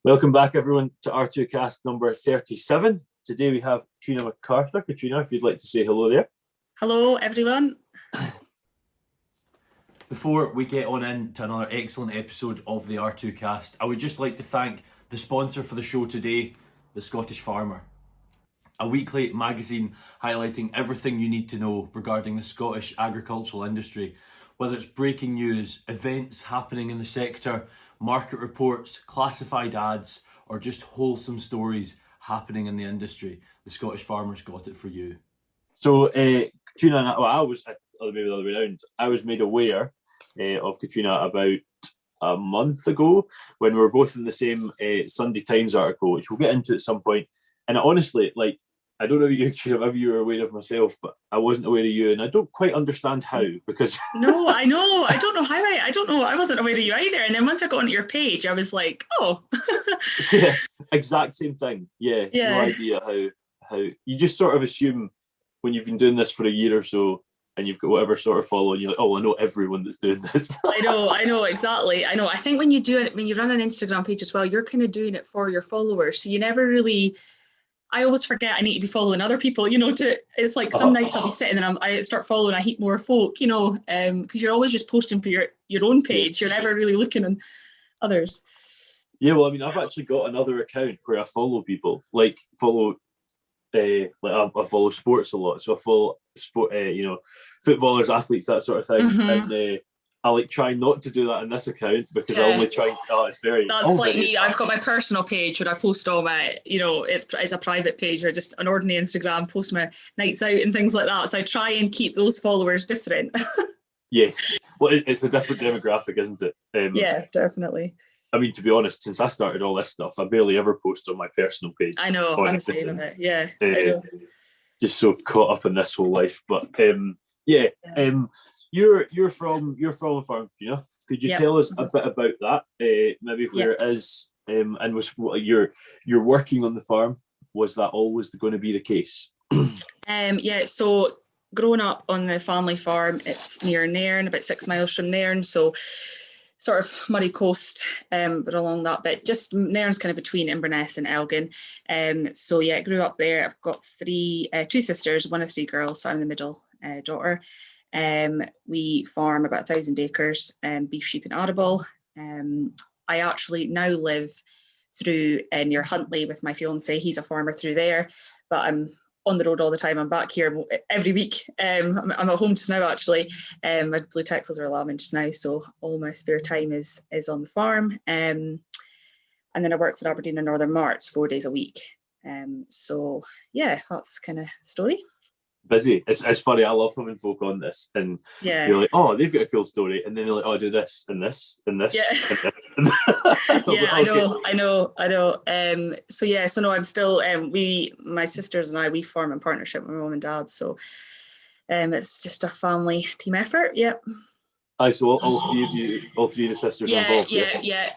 Welcome back, everyone, to R2Kast number 37. Today we have Katrina MacArthur. Katrina, if you'd like to say hello there. Hello, everyone. Before we get on into another excellent episode of the R2Kast, I would just like to thank the sponsor for the show today, The Scottish Farmer, a weekly magazine highlighting everything you need to know regarding the Scottish agricultural industry, whether it's breaking news, events happening in the sector, market reports, classified ads, or just wholesome stories happening in the industry. The Scottish Farmer's got it for you. So, Katrina and maybe the other way around, I was made aware of Katrina about a month ago when we were both in the same Sunday Times article, which we'll get into at some point. And honestly, I don't know you, Katrina, if you were aware of myself, but I wasn't aware of you, and I don't quite understand how, because... No, I know. I don't know how I don't know. I wasn't aware of you either. And then once I got onto your page, I was like, oh. Yeah, exact same thing. Yeah, no idea how you just sort of assume when you've been doing this for a year or so and you've got whatever sort of following, you're like, oh, I know everyone that's doing this. I know, exactly. I know. I think when you do it, when you run an Instagram page as well, you're kind of doing it for your followers. So you never really... I always forget I need to be following other people, it's like some nights I'll be sitting and I start following a heap more folk, because you're always just posting for your own page. You're never really looking on others. Yeah, well, I mean, I've actually got another account where I follow people, I follow sports a lot. So I follow sport, footballers, athletes, that sort of thing. Mm-hmm. And I try not to do that in this account because I only try. It's very. That's like me. I've got my personal page where I post all my, it's a private page or just an ordinary Instagram, post my nights out and things like that. So I try and keep those followers different. Yes, well, it's a different demographic, isn't it? Yeah, definitely. I mean, to be honest, since I started all this stuff, I barely ever post on my personal page. I know. I'm saying of it. Yeah. I know. Just so caught up in this whole life, but yeah. You're from a farm, Could you tell us a bit about that? Maybe where it is, and was what you're working on the farm. Was that always going to be the case? So growing up on the family farm, it's near Nairn, about 6 miles from Nairn. So sort of Murray Coast, but along that bit, just Nairn's kind of between Inverness and Elgin. Grew up there. I've got two sisters, one of 3 girls, so I'm the middle daughter. We farm about 1,000 acres, beef, sheep and arable. I actually now live through near Huntly with my fiance. He's a farmer through there, but I'm on the road all the time. I'm back here every week. I'm at home just now, actually. My blue Texels are lambing just now, so all my spare time is on the farm. And then I work for Aberdeen and Northern Marts 4 days a week. That's kind of the story. Busy. It's funny. I love having folk on this, and you're like, oh, they've got a cool story, and then they're like, oh, I do this and this and this. Yeah, I know. I'm still. My sisters and I, we farm in partnership with my mum and dad. So, it's just a family team effort. Yep. So all three of the sisters are involved. Yeah.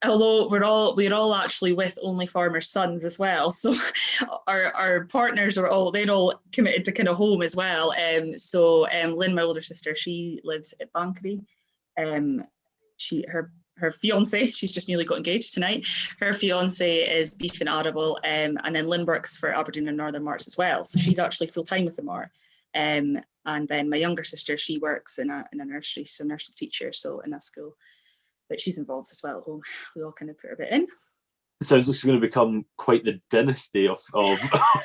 Although we're all actually with only farmers' sons as well, so our partners are all committed to kind of home as well. Lynn, my older sister, she lives at Bankery. Her fiance, she's just newly got engaged tonight. Her fiance is beef and arable, and then Lynn works for Aberdeen and Northern Marts as well. So she's actually full time with the Mar. And then my younger sister, she works in a nursery, so nursery teacher, so in a school. But she's involved as well at home. We all kind of put a bit in. It sounds like it's going to become quite the dynasty of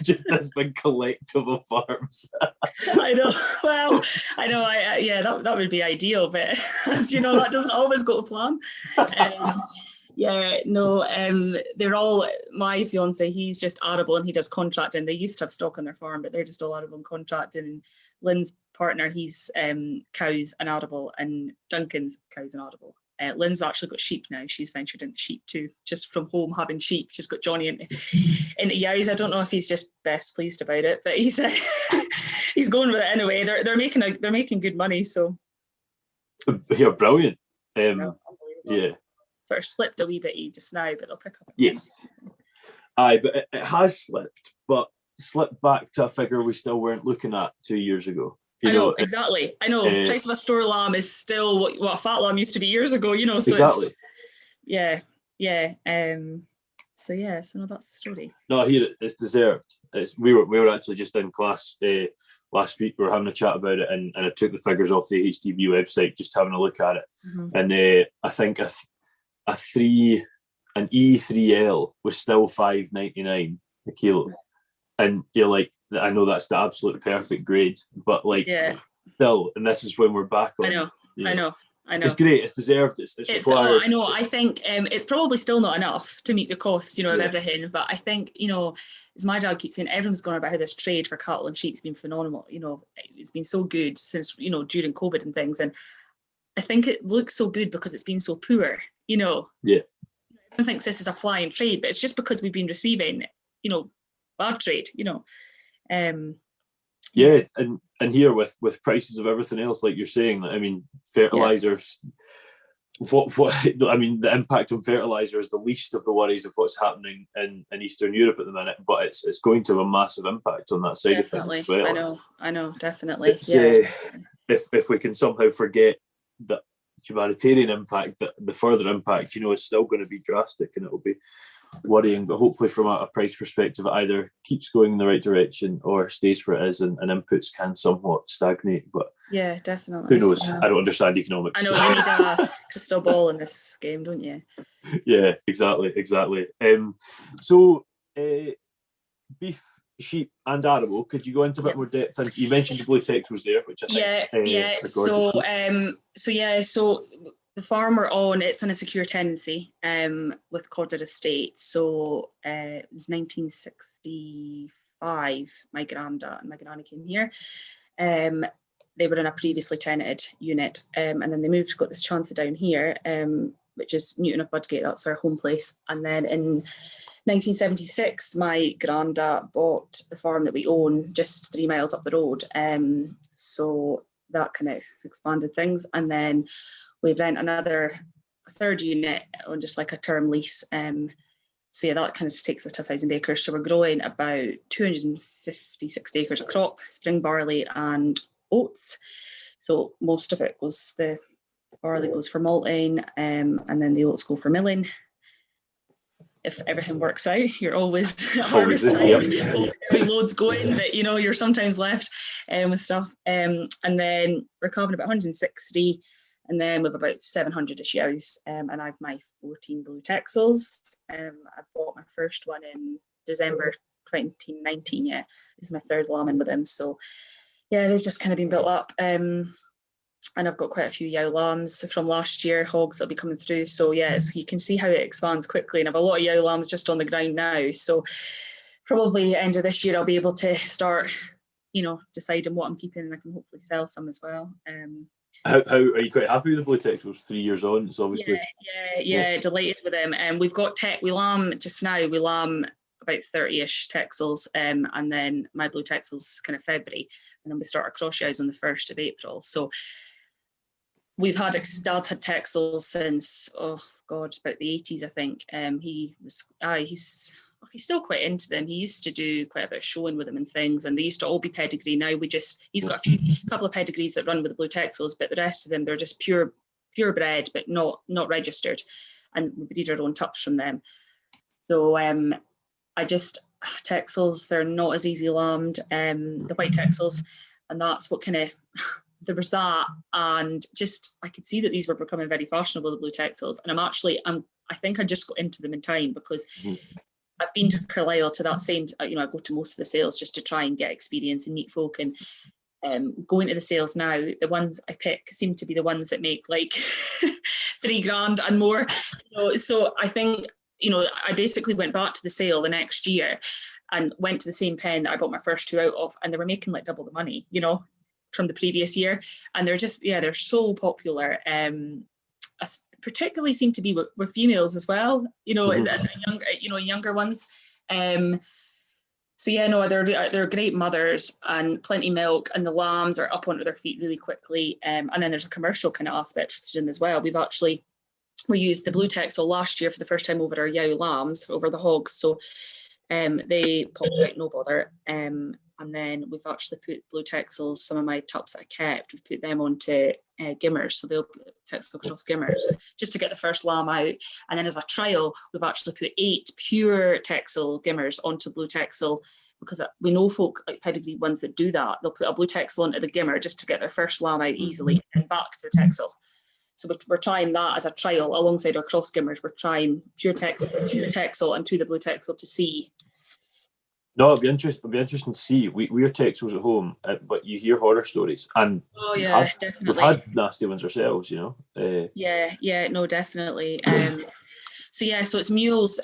just this big collective of farms. I know. Well, I know. That would be ideal, but as you know, that doesn't always go to plan. They're all, my fiance, he's just arable and he does contracting. They used to have stock on their farm, but they're just all arable and contracting. And Lynn's partner, he's cows and arable, and Duncan's cows and arable. Lynn's actually got sheep now. She's ventured into sheep too, just from home having sheep. She's got Johnny into yows. I don't know if he's just best pleased about it, but he's he's going with it anyway. They're making good money. So yeah, brilliant. Yeah, sort of slipped a wee bit just now, but they'll pick up. Yes, but it has slipped, but slipped back to a figure we still weren't looking at 2 years ago. I know, exactly. I know. Price of a store lamb is still what a fat lamb used to be years ago, So exactly. Yeah. yeah. So yeah, so no, that's the story. No, I hear it. It's deserved. We were actually just in class last week. We were having a chat about it, and I took the figures off the HTB website, just having a look at it. And I think an E3L was still $5.99 a kilo, and you're like, I know that's the absolute perfect grade, but like, still, and this is when we're back on. I know. It's great. It's deserved. It's required. I know. I think it's probably still not enough to meet the cost, of everything. But I think, as my dad keeps saying, everyone's going about how this trade for cattle and sheep's been phenomenal. It's been so good since, during COVID and things. And I think it looks so good because it's been so poor, Yeah. Everyone thinks this is a flying trade, but it's just because we've been receiving, bad trade, Yeah, and here with prices of everything else, like you're saying, I mean, fertilizers. I mean, the impact on fertilizer is the least of the worries of what's happening in Eastern Europe at the minute, but it's going to have a massive impact on that side of things as well. I know, definitely. If we can somehow forget the humanitarian impact, the further impact, it's still going to be drastic, and it'll be worrying. But hopefully, from a price perspective, it either keeps going in the right direction or stays where it is, and inputs can somewhat stagnate. But yeah, definitely. Who knows? I don't understand economics. I know you need a crystal ball in this game, don't you? Yeah, exactly. So, beef, sheep, and arable. Could you go into a bit more depth? And you mentioned the blue Texels there, which I think. So the farm we're on, it's on a secure tenancy with Corded Estate. So it was 1965. My granda and my granny came here. They were in a previously tenanted unit, and then they got this chancellor down here, which is Newton of Budgate. That's our home place. And then in 1976, my granda bought the farm that we own just 3 miles up the road. So that kind of expanded things. And then we rent a third unit on just like a term lease. So yeah, that kind of takes us to 1,000 acres. So we're growing about 256 acres of crop, spring barley and oats. So most of it the barley goes for malting, and then the oats go for milling. If everything works out, you're always at harvest time. Every load's going, but you're sometimes left with stuff. And then we're calving about 160, and then with about 700-ish ewes. And I've my 14 blue Texels. I bought my first one in December 2019. Yeah, this is my third lambing with them. So yeah, they've just kind of been built up. And I've got quite a few yow lambs from last year, hogs that'll be coming through. So yes, you can see how it expands quickly. And I have a lot of yow lambs just on the ground now. So probably end of this year, I'll be able to start, deciding what I'm keeping, and I can hopefully sell some as well. How are you quite happy with the blue Texels 3 years on? It's obviously delighted with them. And we've got we lamb just now. We lamb about 30-ish Texels, and then my blue Texels kind of February, and then we start our cross yows on the 1st of April. So we've had Dad's had Texels since about the 80s, I think. He's still quite into them. He used to do quite a bit of showing with them and things, and they used to all be pedigree. Now he's got a couple of pedigrees that run with the blue Texels, but the rest of them, they're just purebred, but not registered, and we breed our own tups from them. So Texels, they're not as easy lambed, the white Texels, and that's what kind of there was that, and just I could see that these were becoming very fashionable, the blue Texels, and I think I just got into them in time because I've been to Carlisle to that same, I go to most of the sales just to try and get experience and meet folk, and going to the sales now, the ones I pick seem to be the ones that make like $3,000 and more. So I think, I basically went back to the sale the next year and went to the same pen that I bought my first 2 out of, and they were making like double the money, from the previous year. And they're just, they're so popular. Particularly seem to be with females as well, and younger ones. So they're great mothers and plenty of milk, and the lambs are up onto their feet really quickly. And then there's a commercial kind of aspect to them as well. We used the blue Texel last year for the first time over our yow lambs, over the hogs. So they popped out no bother. And then we've actually put blue Texels, some of my tups that I kept, we've put them onto gimmers, so they'll Texel cross gimmers, just to get the first lamb out. And then as a trial, we've actually put 8 pure Texel gimmers onto blue Texel, because we know folk like pedigree ones that do that. They'll put a blue Texel onto the gimmer just to get their first lamb out easily and back to the Texel. So we're trying that as a trial alongside our cross gimmers. We're trying pure Texel and to the blue Texel to see. No, it'll be interesting to see. We're Texels at home, but you hear horror stories, and definitely. We've had nasty ones ourselves, you know. No, definitely. So it's mules,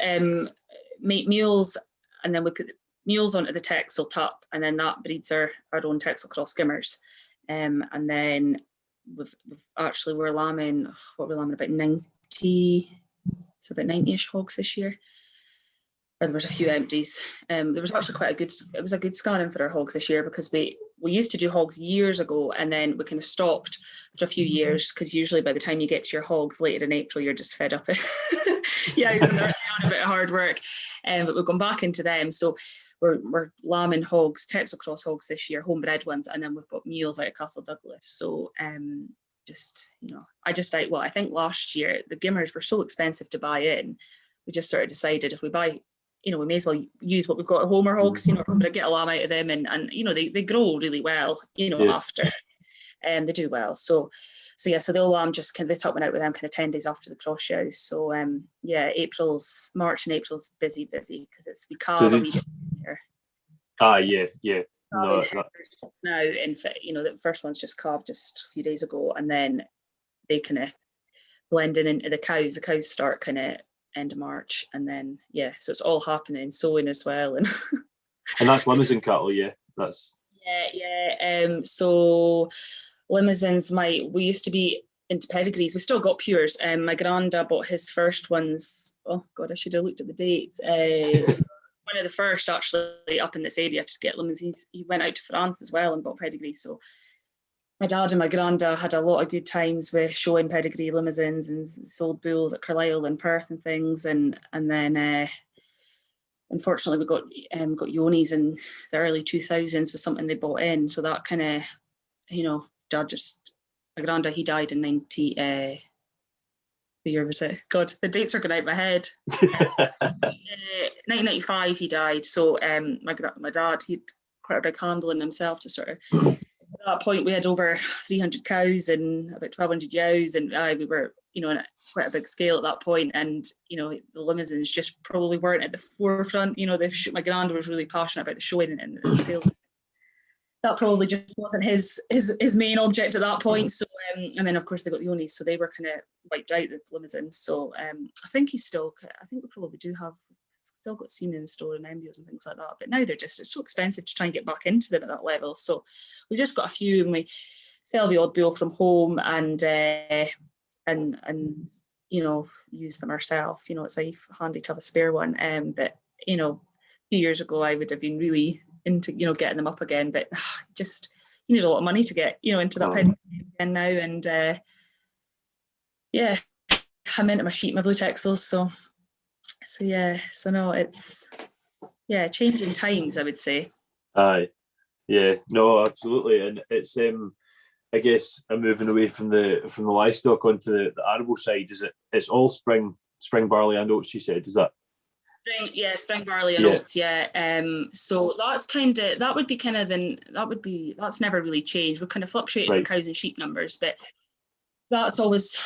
mules, and then we put the mules onto the Texel tup, and then that breeds our own Texel cross skimmers, and then we're lambing. We're lambing about 90-ish hogs this year. Or there was a few empties. There was actually it was a good scanning for our hogs this year, because we used to do hogs years ago, and then we kind of stopped for a few years, because usually by the time you get to your hogs later in April, you're just fed up. Yeah, so they're on a bit of hard work. But we've gone back into them. So we're lambing hogs, Texel cross hogs this year, homebred ones, and then we've got mules out of Castle Douglas. So I think last year the gimmers were so expensive to buy in, we just sort of decided if we buy, we may as well use what we've got at home, our hogs, but get a lamb out of them, and they grow really well, after, and they do well. So they'll lamb just kind of the top one out with them kind of 10 days after the cross show. So March and April's busy because it's we calve a wee bit here. No, now, in fact, the first one's just calved just a few days ago, and then they kind of blend into the cows. The cows start kind of end of March, and then so it's all happening, sowing as well, and that's Limousin cattle, that's so Limousins, we used to be into pedigrees. We still got pures. My granda bought his first ones. Oh God, I should have looked at the dates. One of the first actually up in this area to get Limousins. He went out to France as well and bought pedigrees. So my dad and my granda had a lot of good times with showing pedigree Limousins, and sold bulls at Carlisle and Perth and things. And then unfortunately we got Yonis in the early 2000s with something they bought in. So that kind of, Dad my granda, he died in 90. The year was it? God, the dates are going out my head. 1995 he died. So my dad, he'd quite a big handle in himself to sort of. At that point, we had over 300 cows and about 1,200 ewes, and we were, on quite a big scale at that point. And the Limousins just probably weren't at the forefront. My granda was really passionate about the showing and the sales. That probably just wasn't his main object at that point. So and then of course they got the Yonis, so they were kind of wiped out, the Limousins. So I think we probably do have still got semen in the store and embryos and things like that, but now it's so expensive to try and get back into them at that level. So we've just got a few, and we sell the odd bull from home, and use them ourselves. It's handy to have a spare one. But a few years ago I would have been really into getting them up again, but just you need a lot of money to get into that pedigree again now. And I'm into my blue Texels, so no, it's changing times, I would say. Aye, no, absolutely. And it's I guess I'm moving away from the livestock onto the arable side. Is it's all spring barley and oats, you said, is that? Spring barley and oats, so that's that's never really changed. We kind of fluctuated in cows and sheep numbers, but that's always,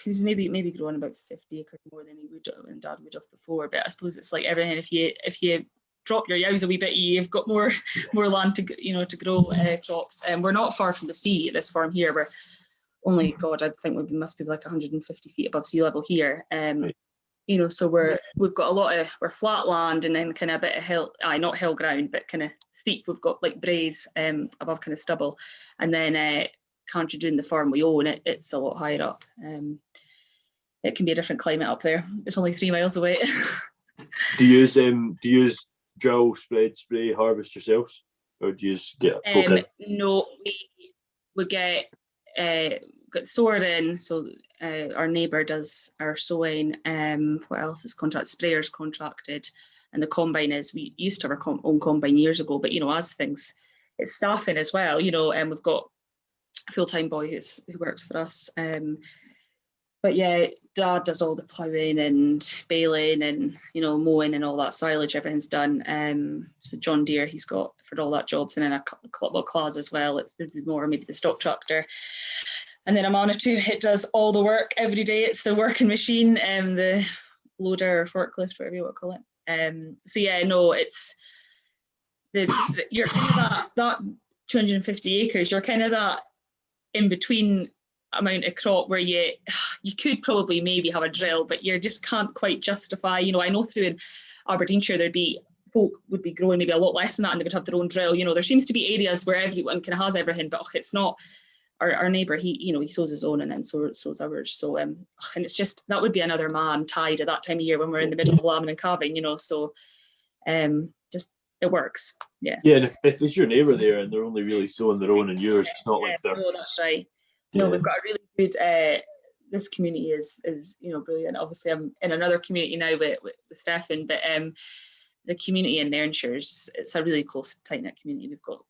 he was maybe growing about 50 acres more than he would and Dad would have before. But I suppose it's like everything. If you drop your ewes a wee bit, you've got more land to grow crops. And we're not far from the sea at this farm here. We're only, God, I think we must be like 150 feet above sea level here. So we've got a lot of, we're flat land, and then kind of a bit of hill, not hill ground, but kind of steep. We've got like braes above kind of stubble, and then Country Doon, the farm we own, it's a lot higher up. It can be a different climate up there. It's only 3 miles away. Do you use drill, spread, spray, harvest yourselves, or do you just get folk in? No, we get sower in. So our neighbour does our sowing. What else is contracted? Sprayers contracted, and the combine is, we used to have our own combine years ago, but as things, it's staffing as well. And we've got full-time boy who works for us. But yeah, Dad does all the ploughing and baling and, you know, mowing and all that, silage, everything's done. So John Deere, he's got for all that jobs, and then a couple of class as well. It would be more maybe the stock tractor. And then Amana too, it does all the work every day. It's the working machine, the loader or forklift, whatever you want to call it. So yeah, no, it's you're kind of that 250 acres, you're kind of that in between amount of crop where you could probably maybe have a drill, but you just can't quite justify, you know, I know through in Aberdeenshire there'd be folk would be growing maybe a lot less than that and they would have their own drill. You know, there seems to be areas where everyone kind of has everything, but it's not. Our neighbour, he sows his own and then sows ours. So and it's just, that would be another man tied at that time of year when we're in the middle of lambing and calving, you know. So just it works. Yeah. Yeah, and if it's your neighbour there and they're only really sowing their own and yours, it's not like they're. No, that's right. No, we've got a really good. This community is you know, brilliant. Obviously, I'm in another community now with Stefan, but the community in Nairnshires, it's a really close, tight knit community. We've got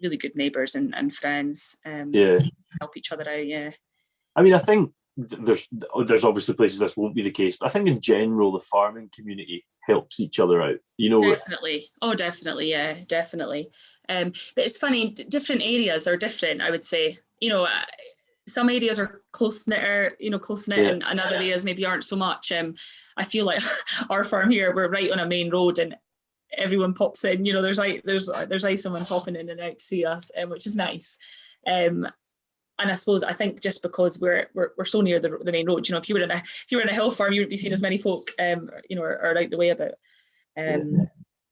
really good neighbours and friends. Help each other out. Yeah. I mean, I think there's obviously places this won't be the case, but I think in general the farming community helps each other out. You know. Definitely. Oh, definitely. Yeah, definitely. But it's funny. Different areas are different, I would say. You know. Some areas are close knit, and other areas maybe aren't so much. I feel like our farm here, we're right on a main road, and everyone pops in. You know, there's always someone popping in and out to see us, which is nice. And I suppose I think just because we're so near the main road, you know, if you were in a hill farm, you wouldn't be seeing as many folk, you know, are out the way about.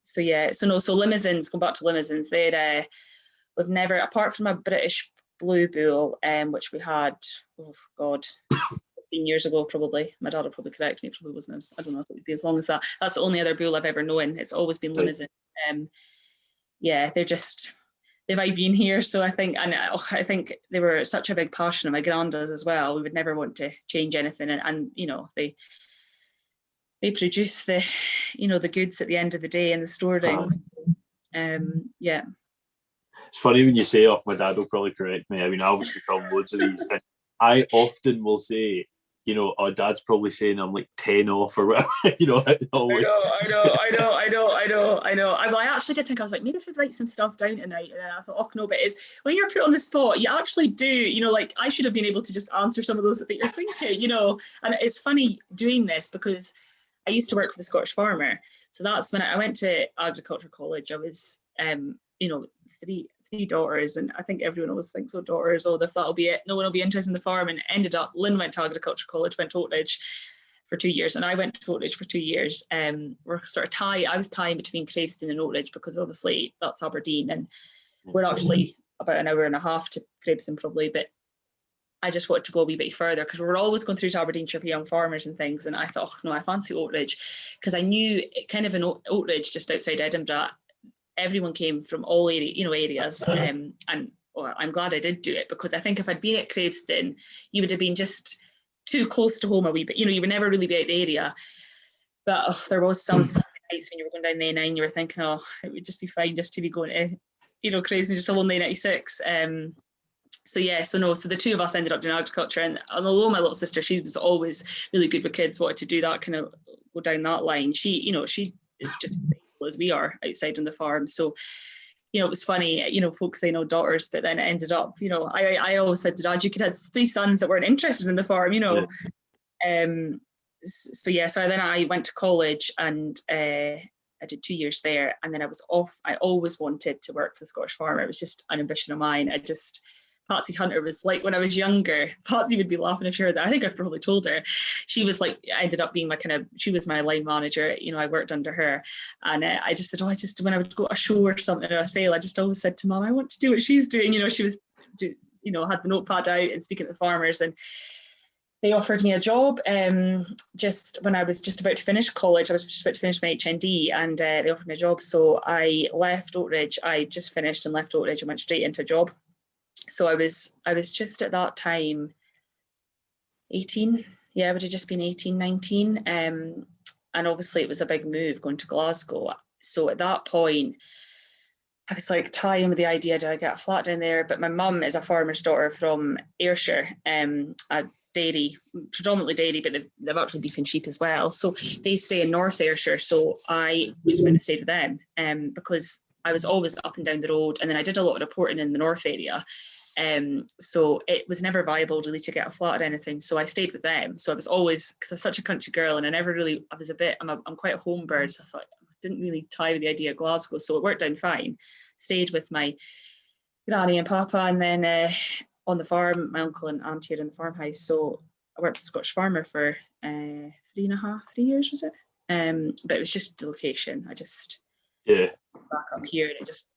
So yeah, so limousines. Going back to limousines, we've never, apart from a British Blue Bull, which we had, 15 years ago probably. My dad will probably correct me, probably wasn't as, I don't know if it would be as long as that. That's the only other bull I've ever known. It's always been limousine. Yeah, they've been here, so I think they were such a big passion of my granddad's as well. We would never want to change anything, and you know, they produce the, you know, the goods at the end of the day in the storeroom. Yeah. It's funny when you say off, my dad will probably correct me. I mean, I obviously film loads of these, and I often will say, you know, oh, Dad's probably saying I'm like 10 off or whatever, you know. Always. I know. I actually did think, I was like, maybe I should write some stuff down tonight. And then I thought, oh no, but it's when you're put on the spot, you actually do, you know, like I should have been able to just answer some of those that you're thinking, you know. And it's funny doing this because I used to work for the Scottish Farmer. So that's when I went to agriculture college. I was, you know, three daughters, and I think everyone always thinks, oh, daughters, oh, if that'll be it, no one will be interested in the farm. And ended up, Lynn went to agriculture college, went to Oatridge for 2 years, and I went to Oatridge for 2 years. We're sort of I was tying between Craveston and Oatridge because obviously that's Aberdeen, and we're actually about an hour and a half to Craveston probably, but I just wanted to go a wee bit further because we were always going through to Aberdeenshire for young farmers and things, and I thought, oh, no, I fancy Oatridge, because I knew kind of in Oatridge just outside Edinburgh, everyone came from all areas, and I'm glad I did do it, because I think if I'd been at Craveston, you would have been just too close to home a wee bit. You know, you would never really be out the area. But there was some nights when you were going down the A9, you were thinking, oh, it would just be fine just to be going to, you know, Craveston just along the A96. So the two of us ended up doing agriculture, and although my little sister, she was always really good with kids, wanted to do that, kind of go down that line. She is just as we are outside on the farm. So, you know, it was funny, you know, folks say no daughters, but then it ended up, you know, I always said to Dad, you could have 3 sons that weren't interested in the farm, you know. So then I went to college, and I did 2 years there, and then I was off. I always wanted to work for the Scottish Farmer. It was just an ambition of mine. Patsy Hunter was like, when I was younger, Patsy would be laughing if she heard that. I think I'd probably told her. She was like, I ended up being she was my line manager, you know, I worked under her. And I just said, when I would go to a show or something or a sale, I just always said to Mum, I want to do what she's doing. You know, she was, you know, had the notepad out and speaking to the farmers, and they offered me a job just when I was just about to finish college. I was just about to finish my HND, and they offered me a job. So I left Oatridge. I just finished and left Oatridge and went straight into a job. So I was just at that time 18. Yeah, I would have just been 18, 19. And obviously it was a big move going to Glasgow. So at that point, I was like tying with the idea, do I get a flat down there? But my mum is a farmer's daughter from Ayrshire, a dairy, predominantly dairy, but they've actually beef and sheep as well. So they stay in North Ayrshire. So I just went and stayed with them because I was always up and down the road. And then I did a lot of reporting in the North area. So it was never viable really to get a flat or anything. So I stayed with them. So I was always, because I'm such a country girl and I'm quite a home bird. So I thought, didn't really tie with the idea of Glasgow, so it worked out fine. Stayed with my granny and papa, and then on the farm, my uncle and auntie are in the farmhouse. So I worked with a Scottish farmer for 3 years, was it? But it was just the location. I just back up here, and it just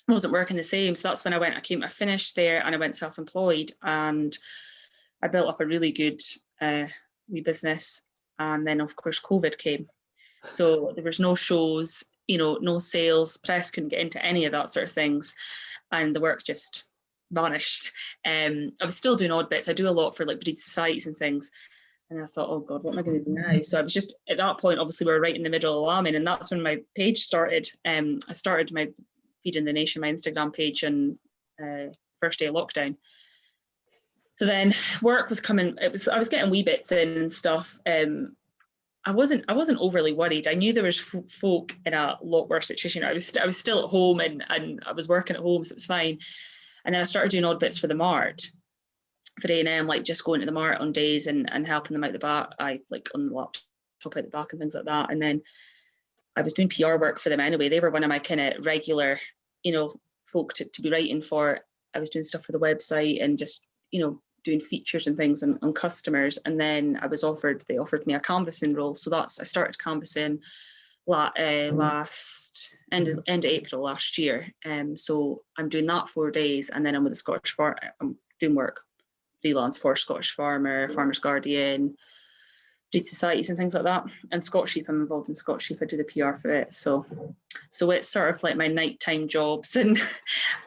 wasn't working the same. So that's when I finished there, and I went self-employed, and I built up a really good wee business. And then of course COVID came. So there was no shows, no sales, press couldn't get into any of that sort of things. And the work just vanished. I was still doing odd bits. I do a lot for like breed societies and things. And I thought, oh God, what am I going to do now? So I was just, at that point, obviously we were right in the middle of lambing, and that's when my page started. I started my Feeding the Nation, my Instagram page, on first day of lockdown. So then work was coming, I was getting wee bits in and stuff. I wasn't overly worried. I knew there was folk in a lot worse situation. I was still at home and I was working at home, so it was fine. And then I started doing odd bits for the Mart, for ANM, like just going to the Mart on days and helping them out the back. I like on the laptop out the back and things like that. And then I was doing PR work for them anyway. They were one of my kind of regular, folk to be writing for. I was doing stuff for the website and just, doing features and things on customers. And then they offered me a canvassing role. So I started canvassing last end of April last year. So I'm doing that 4 days, and then I'm with the Scottish Farm. I'm doing work freelance for Scottish Farmer, Farmer's Guardian, breed societies and things like that. And Scotch Sheep, I'm involved in Scotch Sheep. I do the PR for it. So it's sort of like my nighttime jobs. And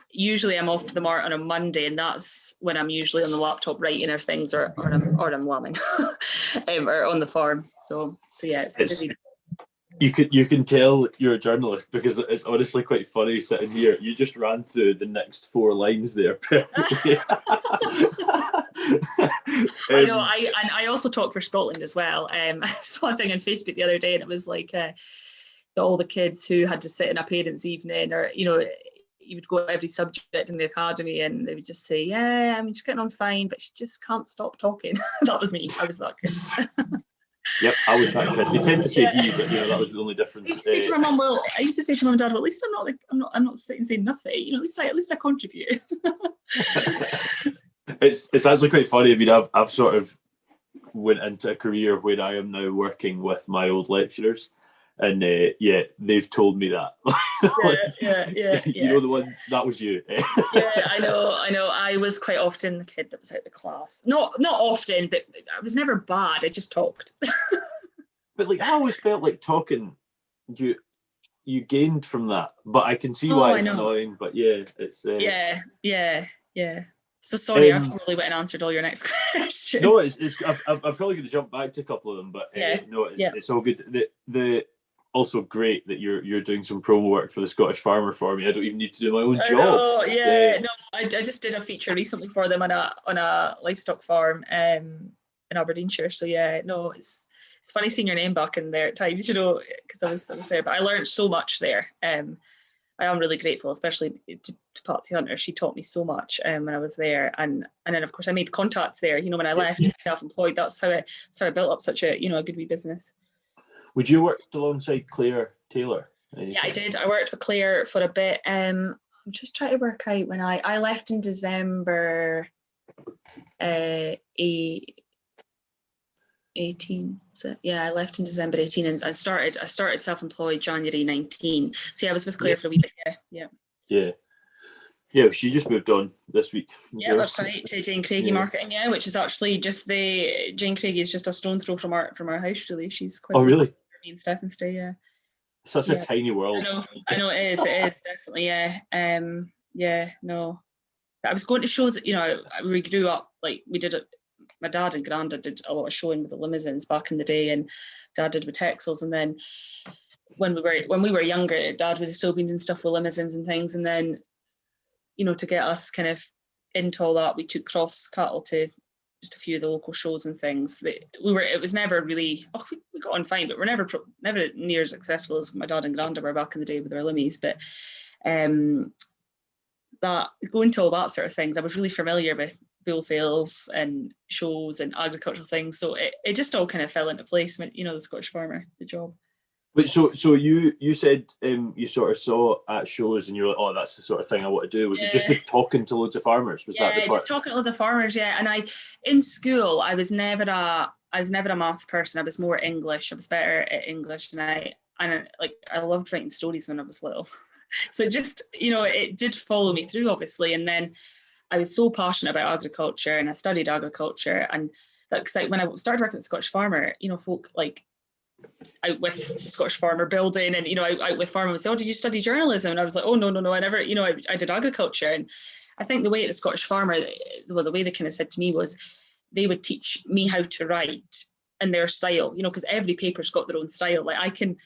usually I'm off to the Mart on a Monday, and that's when I'm usually on the laptop writing or things, or I'm lambing or on the farm. So yeah, it's busy. You can tell you're a journalist, because it's honestly quite funny sitting here. You just ran through the next 4 lines there perfectly. I know. I also talk for Scotland as well. I saw a thing on Facebook the other day, and it was like all the kids who had to sit in a parents' evening, or you would go every subject in the academy, and they would just say, yeah, I mean, she's getting on fine, but she just can't stop talking. That was me. I was that kid. Yep, I was that kid. They tend to say he, but that was the only difference. I used to say to my mum, I used to say to mum and dad, well, at least I'm not sitting saying nothing. At least I contribute. It's actually quite funny. I mean, I've sort of went into a career where I am now working with my old lecturers. And they've told me that. Yeah. You know the one that was you. Yeah, I know. I was quite often the kid that was out of the class. Not often, but I was never bad. I just talked. But like, I always felt like talking, you gained from that. But I can see why it's annoying. But yeah, it's yeah. So sorry, I've probably went and answered all your next questions. No, I'm probably going to jump back to a couple of them, but it's all good. The also great that you're doing some promo work for the Scottish Farmer for me. I don't even need to do my own job. I just did a feature recently for them on a livestock farm in Aberdeenshire. So yeah, no, it's funny seeing your name back in there at times, because I was there. But I learned so much there. I am really grateful, especially to Patsy Hunter. She taught me so much when I was there, and then of course I made contacts there. When I left self-employed, that's how I built up such a a good wee business. Would you work alongside Claire Taylor? Yeah, I did. I worked with Claire for a bit. I'm just trying to work out when I left in December 18. So yeah, I left in December 18 and I started self-employed January 19. So yeah, I was with Claire for a wee bit. Yeah, she just moved on this week. Yeah, that's right, to Jane Craigie Marketing, which is actually just Jane Craigie is just a stone throw from our house, really. She's quite really? Me and Stefan stay, Such a tiny world. I know it is definitely, no. But I was going to shows, we grew up, like we did it. My dad and Grandad did a lot of showing with the limousines back in the day, and Dad did with Texels, and then when we were younger, Dad was still been doing stuff with limousines and things, and then, you know, to get us kind of into all that, we took cross cattle to just a few of the local shows and things. It was never really, we got on fine, but we're never near as successful as my dad and Granda were back in the day with their limmies. But that going to all that sort of things, I was really familiar with bull sales and shows and agricultural things, so it just all kind of fell into place. You know, the Scottish Farmer, the job. But so you said you sort of saw at shows and you were like, oh, that's the sort of thing I want to do. Was it just talking to loads of farmers? Was that the part? Just talking to loads of farmers, yeah. And in school, I was never a maths person. I was more English. I was better at English, and I loved writing stories when I was little. So just, you know, it did follow me through, obviously. And then I was so passionate about agriculture, and I studied agriculture. And that's like when I started working at the Scottish Farmer, you know, folk like out with the Scottish Farmer building, and, you know, out with farmers would say, oh, did you study journalism? And I was like, oh, no, I never, you know, I did agriculture. And I think the way at the Scottish Farmer, the way they kind of said to me was they would teach me how to write in their style, you know, because every paper's got their own style. Like if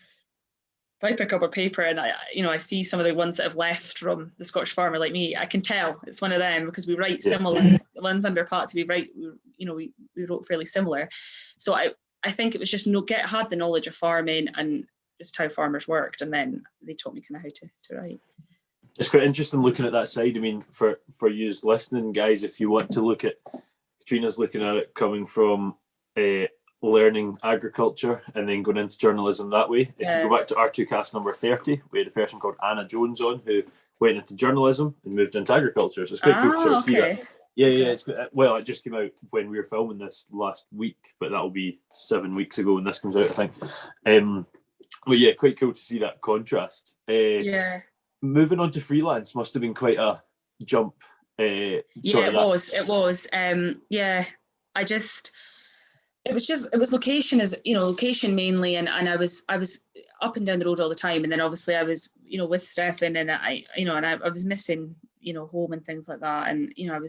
I pick up a paper and I see some of the ones that have left from the Scottish Farmer, like me, I can tell it's one of them, because we write similar. The ones under Patsy, we wrote fairly similar. So I think it was just had the knowledge of farming and just how farmers worked, and then they taught me kind of how to write. It's quite interesting looking at that side. I mean, for you listening, guys, if you want to look at, Katrina's looking at it coming from learning agriculture and then going into journalism that way. If you go back to R2Kast number 30, we had a person called Anna Jones on who went into journalism and moved into agriculture. So it's quite cool to sort of see that. Yeah. It's, well, it just came out when we were filming this last week, but that'll be 7 weeks ago when this comes out, I think. But yeah, quite cool to see that contrast. Moving on to freelance must have been quite a jump. It was. It was location mainly, and I was up and down the road all the time, and then obviously I was, you know, with Stefan, and I was missing, you know, home and things like that, and, you know,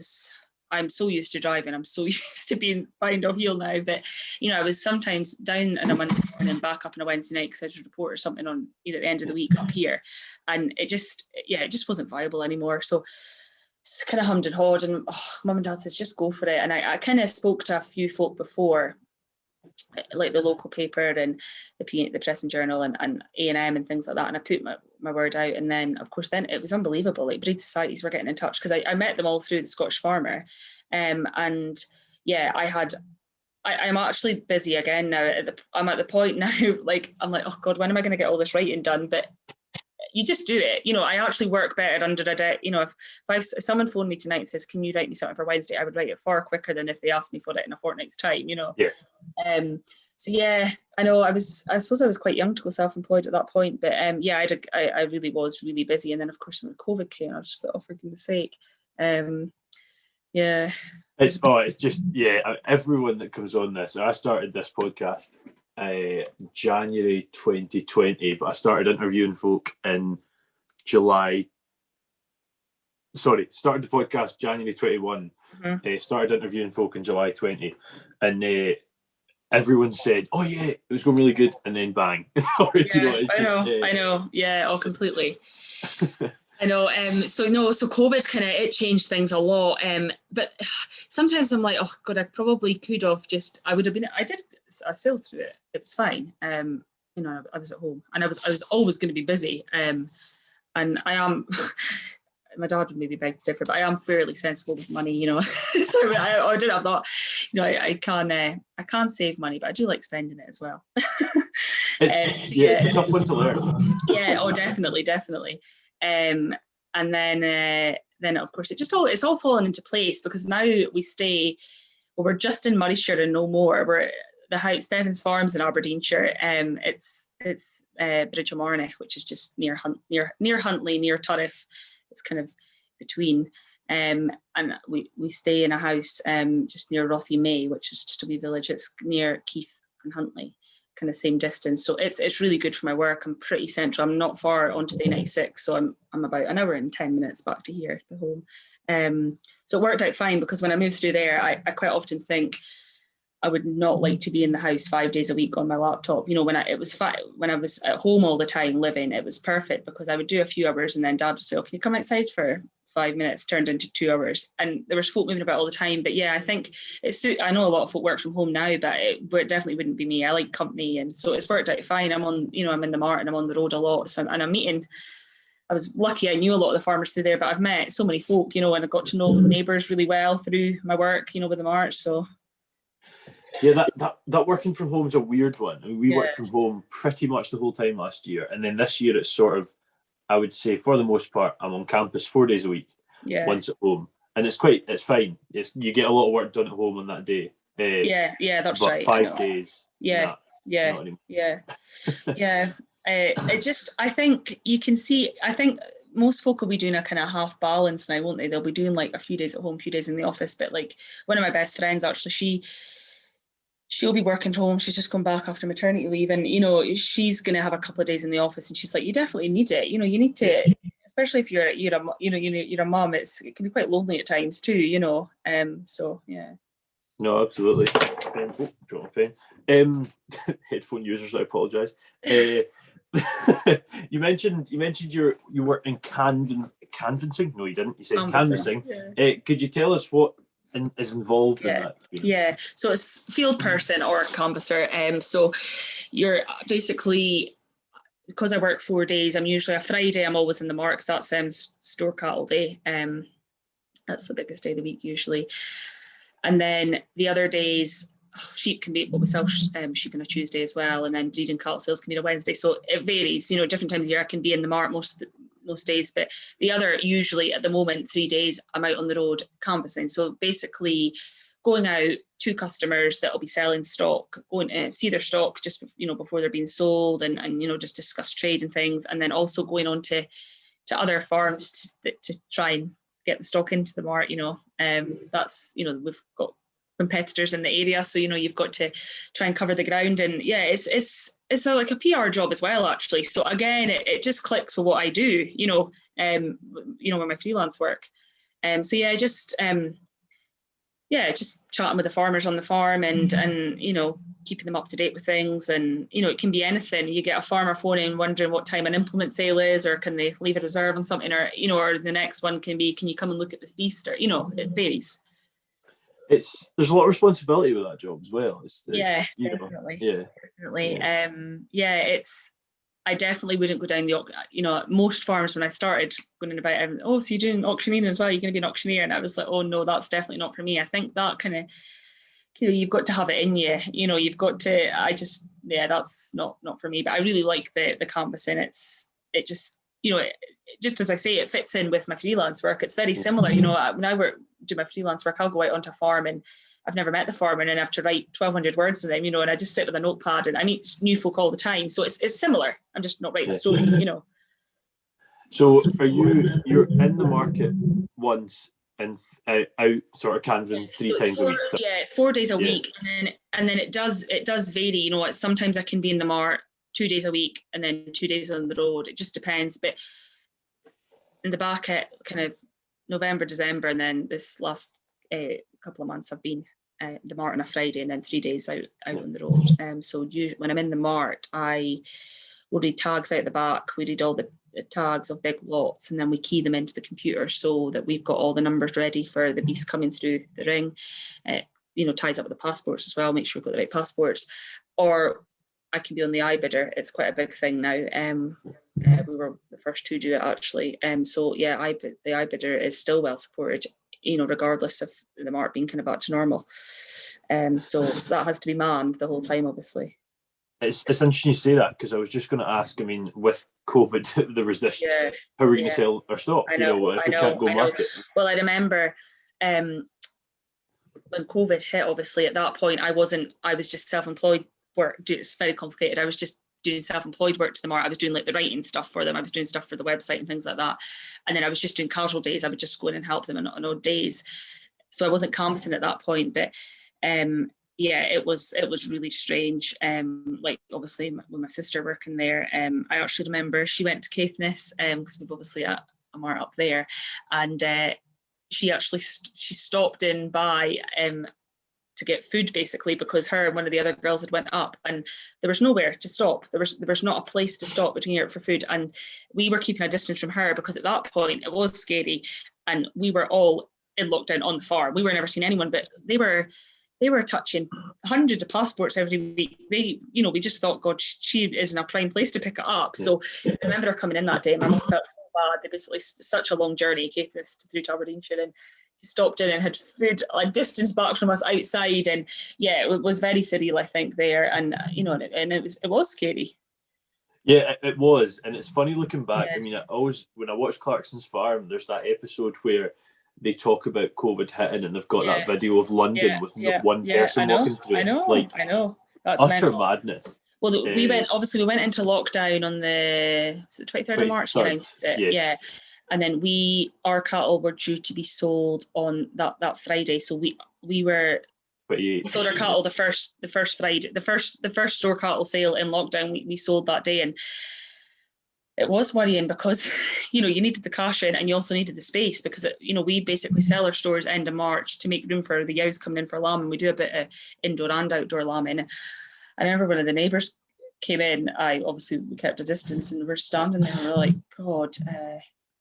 I'm so used to driving, I'm so used to being behind a wheel now, but, you know, I was sometimes down on a Monday morning and back up on a Wednesday night because I had to report or something on, you know, at the end of the week up here, and it just wasn't viable anymore. So it's kind of hummed and hawed, and Mum and Dad says just go for it. And I kind of spoke to a few folk before, like the local paper and the Press and Journal and ANM and things like that, and I put my word out, and then of course then it was unbelievable. Like breed societies were getting in touch, because I met them all through the Scottish Farmer, and yeah, I'm actually busy again now. I'm at the point now, like I'm like, oh God, when am I going to get all this writing done? But you just do it. You know, I actually work better under a day. You know, if someone phoned me tonight and says, can you write me something for Wednesday? I would write it far quicker than if they asked me for it in a fortnight's time, you know? Yeah. So yeah, I know I suppose I was quite young to go self-employed at that point, but yeah, I really was really busy. And then of course when COVID came, I was just like, oh, for goodness sake. Yeah. It's just, everyone that comes on this, I started this podcast January 2020, but I started interviewing folk in started the podcast January 21, started interviewing folk in July 20, and everyone said, oh yeah, it was going really good, and then bang. I know, yeah, completely. I know. So COVID kind of, it changed things a lot. But sometimes I'm like, oh God, I probably could have I sailed through it. It was fine. You know, I was at home, and I was always going to be busy. And I am. My dad would maybe beg to differ, but I am fairly sensible with money, you know. So I don't have that. You know, I can save money, but I do like spending it as well. It's a tough one to learn. Yeah. Oh, definitely. And then of course it's all fallen into place, because now we're just in Murrayshire and no more. We're at the house, Stefan's Farms in Aberdeenshire. It's Bridge O'Marnock, which is just near Huntly, near Turriff. It's kind of between, and we stay in a house just near Rothy May, which is just a wee village. It's near Keith and Huntly, kind of same distance. So it's really good for my work. I'm pretty central. I'm not far onto the 96, so I'm about an hour and 10 minutes back to here, the home. So it worked out fine, because when I moved through there, I quite often think, I would not like to be in the house 5 days a week on my laptop. You know, when I was at home all the time living, it was perfect because I would do a few hours and then Dad would say, "Oh, can you come outside for 5 minutes?" Turned into 2 hours, and there was folk moving about all the time. But yeah, I think I know a lot of folk work from home now, but it definitely wouldn't be me. I like company, and so it's worked out fine. I'm in the mart and I'm on the road a lot, and I'm meeting. I was lucky I knew a lot of the farmers through there, but I've met so many folk, and I got to know neighbours really well through my work, with the mart. So. Yeah, that working from home is a weird one. I mean, we worked from home pretty much the whole time last year, and then this year it's sort of, I would say for the most part, I'm on campus 4 days a week, once at home, and it's fine. You get a lot of work done at home on that day. That's but right. 5 days. Yeah. I think you can see. I think most folk will be doing a kind of half balance now, won't they? They'll be doing like a few days at home, a few days in the office. But like one of my best friends, actually, she'll be working from home. She's just come back after maternity leave, and she's going to have a couple of days in the office. And she's like, "You definitely need it. You need to, especially if you're a mum. It can be quite lonely at times too. So yeah." No, absolutely. Draw my pen. Headphone users, I apologise. You mentioned you were in canvassing. No, you didn't. You said canvassing. Yeah. Could you tell us what is involved in that? Yeah. So it's field person or canvasser. So you're basically, because I work 4 days, I'm usually a Friday. I'm always in the marks. That's store cattle day. That's the biggest day of the week usually. And then the other days, sheep can be, we sell sheep on a Tuesday as well, and then breeding cattle sales can be on a Wednesday. So it varies. Different times of year I can be in the mart most days, but the other, usually at the moment, 3 days I'm out on the road canvassing. So basically going out to customers that will be selling stock, going to see their stock just before they're being sold, and just discuss trade and things, and then also going on to other farms to try and get the stock into the mart. That's we've got competitors in the area, so you've got to try and cover the ground. And yeah, it's like a PR job as well, actually. So again, it just clicks with what I do, with my freelance work. So yeah, just chatting with the farmers on the farm and keeping them up to date with things. And it can be anything. You get a farmer phoning wondering what time an implement sale is, or can they leave a reserve on something, or or the next one can be, can you come and look at this beast, or it varies. There's a lot of responsibility with that job as well. Definitely. I definitely wouldn't go down most farms, when I started going in about, so you're doing auctioneering as well, you're going to be an auctioneer, and I was like, oh no, that's definitely not for me. I think that kind of, you've got to have it in you, you've got to, that's not for me. But I really like the canvassing. It just just as I say, it fits in with my freelance work. It's very similar. When I do my freelance work, I'll go out onto a farm and I've never met the farmer, and then I have to write 1,200 words to them, and I just sit with a notepad, and I meet new folk all the time. So it's similar. I'm just not writing a story, So you're in the market once and out sort of canvassing 3 times a week? Yeah, it's 4 days a week, and then it does vary. Sometimes I can be in the mart 2 days a week and then 2 days on the road. It just depends. But in the back at kind of November, December, and then this last couple of months I've been the mart on a Friday and then 3 days out on the road. So usually when I'm in the mart, I will read tags out the back. We read all the tags of big lots, and then we key them into the computer so that we've got all the numbers ready for the beast coming through the ring. Ties up with the passports as well, make sure we've got the right passports. Or I can be on the iBidder. It's quite a big thing now. We were the first to do it, actually. So yeah, the iBidder is still well supported, regardless of the mart being kind of back to normal. So that has to be manned the whole time, obviously. It's interesting you say that, because I was just going to ask, I mean, with COVID, there was this, how are we going to sell our stock? If we can't go market? Well, I remember when COVID hit, obviously, at that point, I was just self-employed work. It's very complicated. I was just doing self-employed work to the mart. I was doing like the writing stuff for them. I was doing stuff for the website and things like that. And then I was just doing casual days. I would just go in and help them on odd days. So I wasn't canvassing at that point, but it was really strange. Obviously with my sister working there, I actually remember she went to Caithness because we've obviously a mart up there, and she stopped in by to get food, basically, because her and one of the other girls had went up, and there was nowhere to stop. There was not a place to stop between here for food, and we were keeping a distance from her because at that point it was scary, and we were all in lockdown on the farm. We were never seeing anyone, but they were touching hundreds of passports every week. We just thought, God, she is in a prime place to pick it up. So I remember her coming in that day, and my mum felt so bad. They basically, such a long journey, Caithness through to Aberdeenshire, and she stopped in and had food a distance back from us outside. And yeah, it was very surreal, I think, there. And, and it was scary. Yeah, it was. And it's funny looking back. Yeah. I mean, when I watched Clarkson's Farm, there's that episode where they talk about COVID hitting, and they've got that video of London with one person walking through. I know. That's utter madness. Well, we went into lockdown on the 23rd of March. We announced it. Yes. Yeah, and then our cattle were due to be sold on that Friday. So we sold our cattle the first Friday, the first store cattle sale in lockdown. We sold that day, and it was worrying because, you needed the cash in, and you also needed the space because, we basically sell our stores end of March to make room for the ewes coming in for lambing. We do a bit of indoor and outdoor lambing. I remember one of the neighbours came in. We kept a distance, and we're standing there and we're like, God,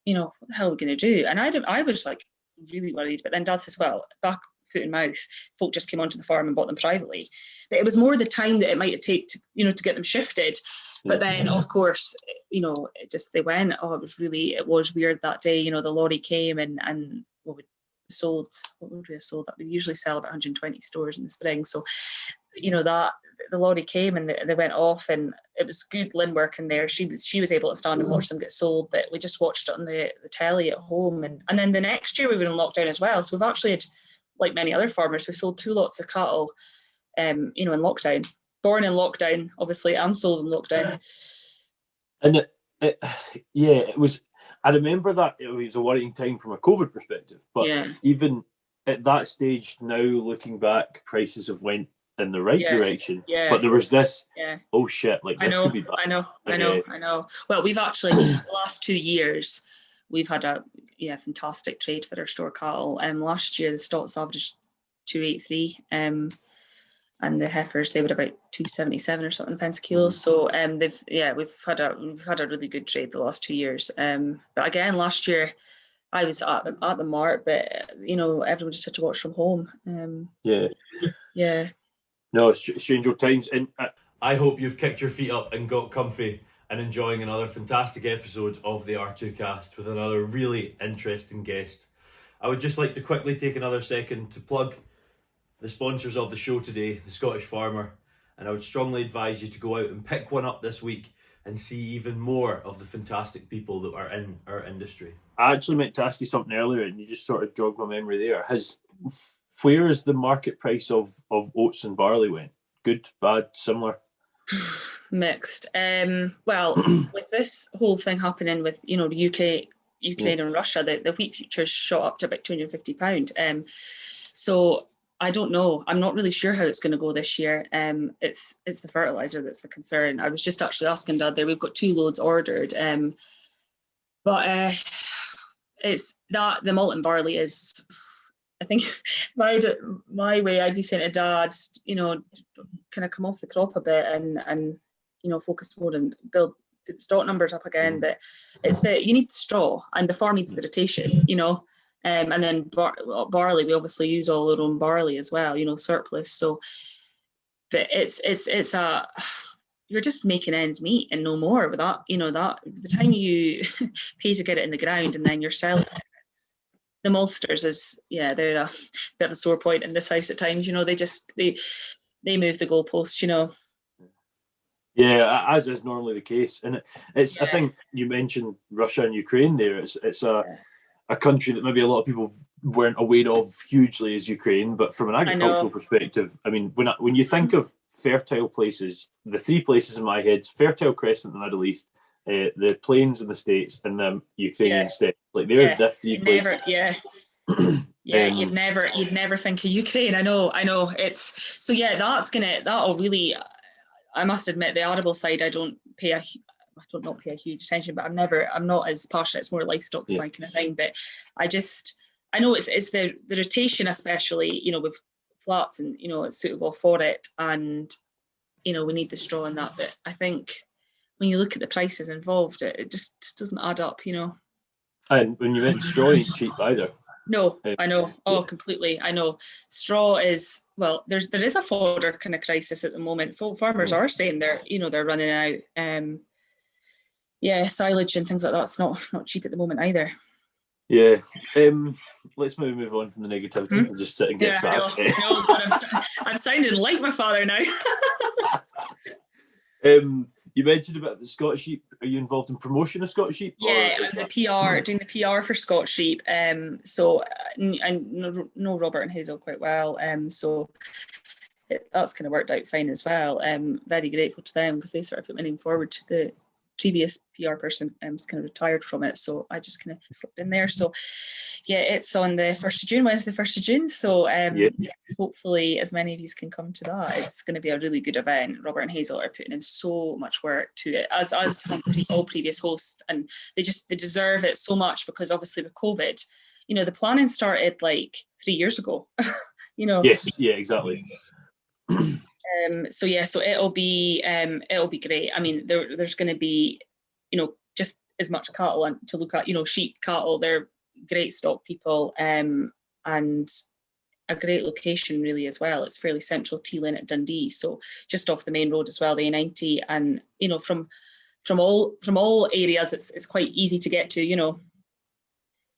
what the hell are we going to do? And I was like really worried. But then Dad says, well, back foot and mouth, folk just came onto the farm and bought them privately. But it was more the time that it might take to get them shifted. But then, of course, they went. Oh, it was weird that day. The lorry came and we sold. What would we have sold? That we usually sell about 120 stores in the spring. So, that the lorry came and they went off, and it was good Lynn working there. She was able to stand and watch them get sold, but we just watched it on the telly at home. And then the next year we were in lockdown as well. So we've actually had, like many other farmers, we sold 2 lots of cattle, in lockdown. Born in lockdown, obviously, and sold in lockdown. And it was. I remember that it was a worrying time from a COVID perspective, but even at that stage, now looking back, prices have went in the right direction. Yeah. But there was this. Yeah. Oh shit! Like this could be bad. I know. Well, we've actually the last 2 years we've had a fantastic trade for our store cattle. Last year the stocks averaged 283. And the heifers, they were about 277 or something pence a kilo. So we've had a really good trade the last 2 years. But again, last year I was at the mart, but everyone just had to watch from home. Yeah. No, strange old times. And I hope you've kicked your feet up and got comfy and enjoying another fantastic episode of the R2Kast with another really interesting guest. I would just like to quickly take another second to plug the sponsors of the show today, the Scottish Farmer, and I would strongly advise you to go out and pick one up this week and see even more of the fantastic people that are in our industry. I actually meant to ask you something earlier, and you just sort of jogged my memory there. Where is the market price of oats and barley went? Good, bad, similar? Mixed. Well, with this whole thing happening with the Ukraine and Russia, the wheat futures shot up to about £250. So I don't know. I'm not really sure how it's going to go this year. It's the fertilizer that's the concern. I was just actually asking Dad there. We've got 2 loads ordered, but it's that the malt and barley is. I think my way I'd be saying to Dad, kind of come off the crop a bit and focus more and build the stock numbers up again. But it's you need the straw, and the farm needs the rotation. And then barley, we obviously use all our own barley as well, surplus. So, but it's you're just making ends meet and no more with that. That the time you pay to get it in the ground and then you're selling it, the maltsters they're a bit of a sore point in this house at times. They move the goalpost. Yeah, as is normally the case, and it's. I think you mentioned Russia and Ukraine there. It's a country that maybe a lot of people weren't aware of hugely as Ukraine, but from an agricultural perspective, I mean, when you think of fertile places, the 3 places in my head: Fertile Crescent in the Middle East, the Plains in the States, and the Ukrainian steppe. Like they're the 3 places. You'd never think of Ukraine. I know. It's so that'll really. I must admit, the arable side, I don't not pay a huge attention, but I'm not as passionate. It's more livestock's my kind of thing. But I know it's the rotation, especially, with flats and, you know, it's suitable for it. And, you know, we need the straw in that. But I think when you look at the prices involved, it just doesn't add up, you know. And when you mention straw ain't cheap either. No, I know. Oh, completely. I know. Straw is, well, there is a fodder kind of crisis at the moment. Farmers are saying they're running out. Silage and things like that's not cheap at the moment either. Yeah. Let's maybe move on from the negativity and just sit and get sad. No, but I'm sounding like my father now. You mentioned about the Scottish sheep. Are you involved in promotion of Scottish sheep? Yeah, I'm doing the PR for Scottish sheep. So I know Robert and Hazel quite well. So that's kind of worked out fine as well. Very grateful to them because they sort of put my name forward to the previous PR person. Was kind of retired from it, so I just kind of slipped in there. So yeah, it's on the 1st of June, Wednesday, 1st of June. So hopefully as many of you can come to that. It's going to be a really good event. Robert and Hazel are putting in so much work to it, as all previous hosts, and they deserve it so much because obviously with COVID, you know, the planning started like 3 years ago. You know. Yes, yeah, exactly. So it'll be great. I mean, there's going to be, you know, just as much cattle to look at, you know, sheep, cattle. They're great stock people, and a great location really as well. It's fairly central, Teelin at Dundee, so just off the main road as well, the A90, and you know, from all areas, it's quite easy to get to, you know.